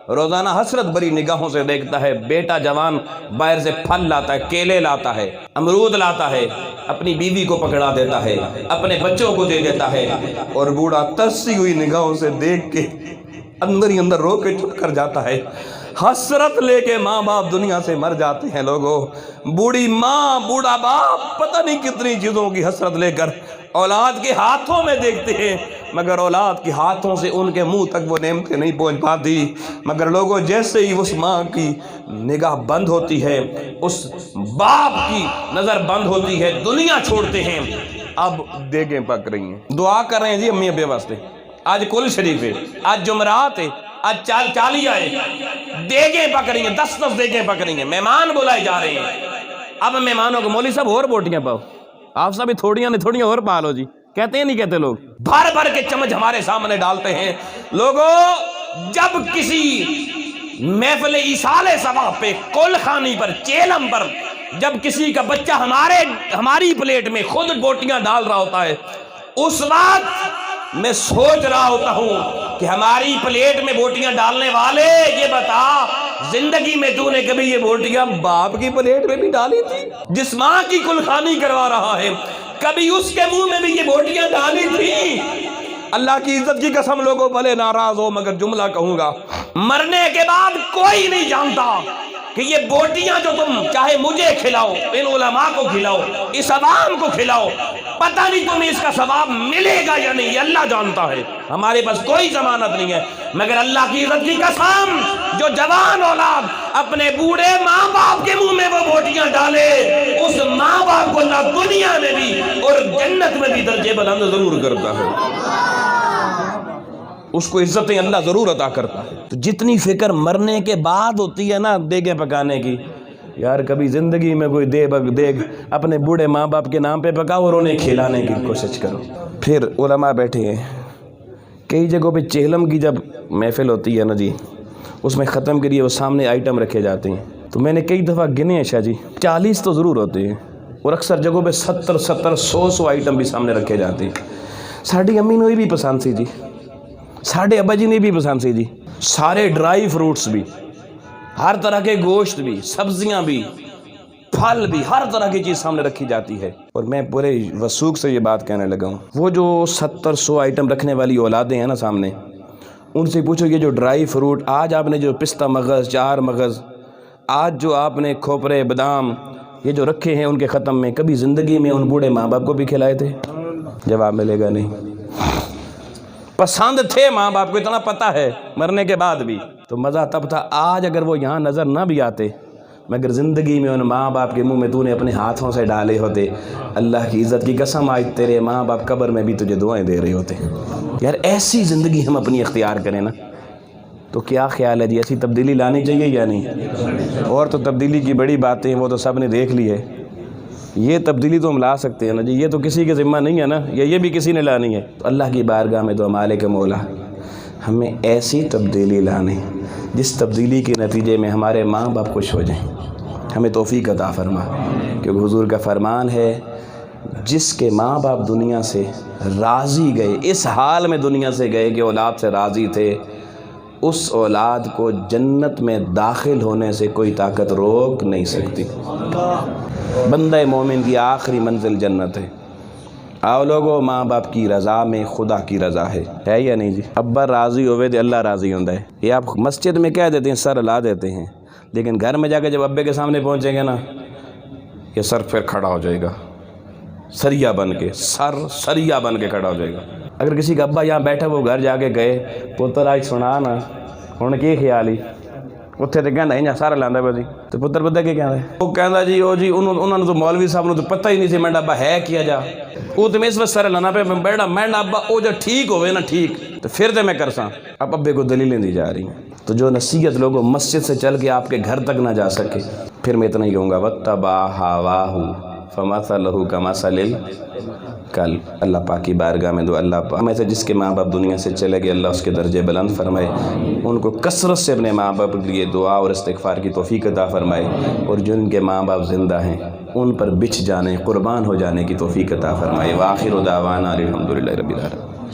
[SPEAKER 1] روزانہ حسرت بری نگاہوں سے دیکھتا ہے، بیٹا جوان باہر سے پھل لاتا ہے، کیلے لاتا ہے، امرود لاتا ہے، اپنی بیوی کو پکڑا دیتا ہے، اپنے بچوں کو دے دیتا ہے، اور بوڑھا ترسی ہوئی نگاہوں سے دیکھ کے اندر ہی اندر رو کے چپ کر جاتا ہے۔ حسرت لے کے ماں باپ دنیا سے مر جاتے ہیں لوگوں۔ بوڑھی ماں، بوڑھا باپ پتہ نہیں کتنی چیزوں کی حسرت لے کر اولاد کے ہاتھوں میں دیکھتے ہیں، مگر اولاد کے ہاتھوں سے ان کے منہ تک وہ نعمتیں نہیں پہنچ پاتی۔ مگر لوگوں، جیسے ہی اس ماں کی نگاہ بند ہوتی ہے، اس باپ کی نظر بند ہوتی ہے، دنیا چھوڑتے ہیں۔ اب دیگیں پک رہی ہیں، دعا کر رہے ہیں جی امی ابے واسطے، آج کل شریف ہے، آج جمعرات ہے، آج چالیہ ہے، دیگیں پک رہی ہیں، 10 دیگیں پک رہی ہیں، مہمان بلائے جا رہے ہیں۔ اب مہمانوں کو مولوی صاحب اور بوٹیاں پاؤ، آپ سب تھوڑیاں اور پا لو جی، کہتے ہیں نہیں کہتے لوگ، بھر بھر کے چمچ ہمارے سامنے ڈالتے ہیں۔ لوگوں، جب کسی محفل ایصال ثواب پہ، کل خانی پر، چیلم پر، جب کسی کا بچہ ہماری پلیٹ میں خود بوٹیاں ڈال رہا ہوتا ہے، اس وقت میں سوچ رہا ہوتا ہوں کہ ہماری پلیٹ میں بوٹیاں ڈالنے والے، یہ بتا زندگی میں تو نے کبھی یہ بوٹیاں باپ کی پلیٹ میں بھی ڈالی تھی؟ جس ماں کی کلخانی کروا رہا ہے، کبھی اس کے منہ میں بھی یہ بوٹیاں ڈالی تھی؟ اللہ کی عزت کی قسم لوگوں، بھلے ناراض ہو مگر جملہ کہوں گا، مرنے کے بعد کوئی نہیں جانتا کہ یہ بوٹیاں جو تم چاہے مجھے کھلاؤ، ان علماء کو کھلاؤ، اس عوام کو کھلاؤ، پتہ نہیں تمہیں اس کا ثواب ملے گا یا نہیں، یہ اللہ جانتا ہے، ہمارے پاس کوئی ضمانت نہیں ہے، مگر اللہ کی عزت کی قسم جو جوان اولاد اپنے بوڑھے ماں باپ کے منہ میں وہ بوٹیاں ڈالے، اس ماں باپ کو اللہ دنیا میں بھی اور جنت میں بھی درجے بلند ضرور کرتا ہے، اس کو عزتیں اللہ ضرور عطا کرتا ہے۔ تو جتنی فکر مرنے کے بعد ہوتی ہے نا دیگیں پکانے کی، یار کبھی زندگی میں کوئی دیگ اپنے بوڑھے ماں باپ کے نام پہ پکاؤ اور انہیں کھلانے کی کوشش کرو۔ پھر علماء بیٹھے ہیں، کئی جگہوں پہ چہلم کی جب محفل ہوتی ہے نا جی، اس میں ختم کے لیے وہ سامنے آئٹم رکھے جاتے ہیں، تو میں نے کئی دفعہ گنے ہیں شاہ جی 40 تو ضرور ہوتے ہیں، اور اکثر جگہوں پہ 70 100 آئٹم بھی سامنے رکھے جاتے ہیں۔ ساڑھی امی نے بھی پسند سی جی، ساڑھے ابا جی نے بھی پسند سی جی، سارے ڈرائی فروٹس بھی، ہر طرح کے گوشت بھی، سبزیاں بھی، پھل بھی، ہر طرح کی چیز سامنے رکھی جاتی ہے۔ اور میں پورے وثوق سے یہ بات کہنے لگا ہوں، وہ جو 70-100 آئٹم رکھنے والی اولادیں ہیں نا سامنے، ان سے پوچھو یہ جو ڈرائی فروٹ آج آپ نے جو پستہ مغز، چار مغز، آج جو آپ نے کھوپرے بادام یہ جو رکھے ہیں ان کے ختم میں، کبھی زندگی میں ان بوڑھے ماں باپ کو بھی کھلائے تھے؟ جواب ملے گا نہیں۔ پسند تھے ماں باپ کو، اتنا پتہ ہے مرنے کے بعد بھی، تو مزہ تب تھا۔ آج اگر وہ یہاں نظر نہ بھی آتے، مگر زندگی میں ان ماں باپ کے منہ میں تو نے اپنے ہاتھوں سے ڈالے ہوتے، اللہ کی عزت کی قسم آج تیرے ماں باپ قبر میں بھی تجھے دعائیں دے رہے ہوتے۔ یار ایسی زندگی ہم اپنی اختیار کریں نا، تو کیا خیال ہے جی، ایسی تبدیلی لانی چاہیے یا نہیں؟ اور تو تبدیلی کی بڑی باتیں وہ تو سب نے دیکھ لی ہے، یہ تبدیلی تو ہم لا سکتے ہیں نا جی، یہ تو کسی کے ذمہ نہیں ہے نا، یہ بھی کسی نے لانی ہے۔ تو اللہ کی بارگاہ میں تو مالک مولا ہمیں ایسی تبدیلی لانے جس تبدیلی کے نتیجے میں ہمارے ماں باپ خوش ہو جائیں، ہمیں توفیق عطا فرما، کیونکہ حضور کا فرمان ہے جس کے ماں باپ دنیا سے راضی گئے، اس حال میں دنیا سے گئے کہ اولاد سے راضی تھے، اس اولاد کو جنت میں داخل ہونے سے کوئی طاقت روک نہیں سکتی۔ بندہ مومن کی آخری منزل جنت ہے۔ آؤ لوگو، ماں باپ کی رضا میں خدا کی رضا ہے یا نہیں جی؟ ابا راضی ہوئے تو اللہ راضی ہوندہ ہے۔ یہ آپ مسجد میں کہہ دیتے ہیں، سر ہلا دیتے ہیں، لیکن گھر میں جا کے جب ابے کے سامنے پہنچیں گے نا، یہ سر پھر کھڑا ہو جائے گا، سریا بن کے، سریا بن کے کھڑا ہو جائے گا۔ اگر کسی کا ابا یہاں بیٹھا وہ گھر جا کے گئے، پتر آج سنا نا ہن کی خیال ہی اتنے تو کہنا ہی سارا لانا پہ جی، تو پتر پتہ کیا کہنا ہے؟ وہ کہنا جی او جی انہوں نے تو مولوی صاحب نے تو پتہ ہی نہیں سی میں ابا ہے کیا جا، وہ تو میں اس وقت سارا لانا پہ بیٹھا میں ابا او جو ٹھیک ہوئے نا ٹھیک تو پھر تو میں کرساں۔ اب ابے کو دلیلیں دی جا رہی ہیں، تو جو نصیحت لوگوں مسجد سے چل کے آپ کے گھر تک نہ جا سکے، پھر میں اتنا ہی کہوں گا وَاتَّبَعَ هَوَاهُ فَمَثَلُهُ كَمَثَلِ الْكَلْبِ۔ اللہ پاک کی بارگاہ میں دو اللہ پاک میں سے جس کے ماں باپ دنیا سے چلے گئے، اللہ اس کے درجے بلند فرمائے، ان کو کثرت سے اپنے ماں باپ کے لیے دعا اور استغفار کی توفیق عطا فرمائے، اور جن کے ماں باپ زندہ ہیں ان پر بچھ جانے، قربان ہو جانے کی توفیق عطا فرمائے۔ وآخر دعوانا الحمدللہ رب العالمین۔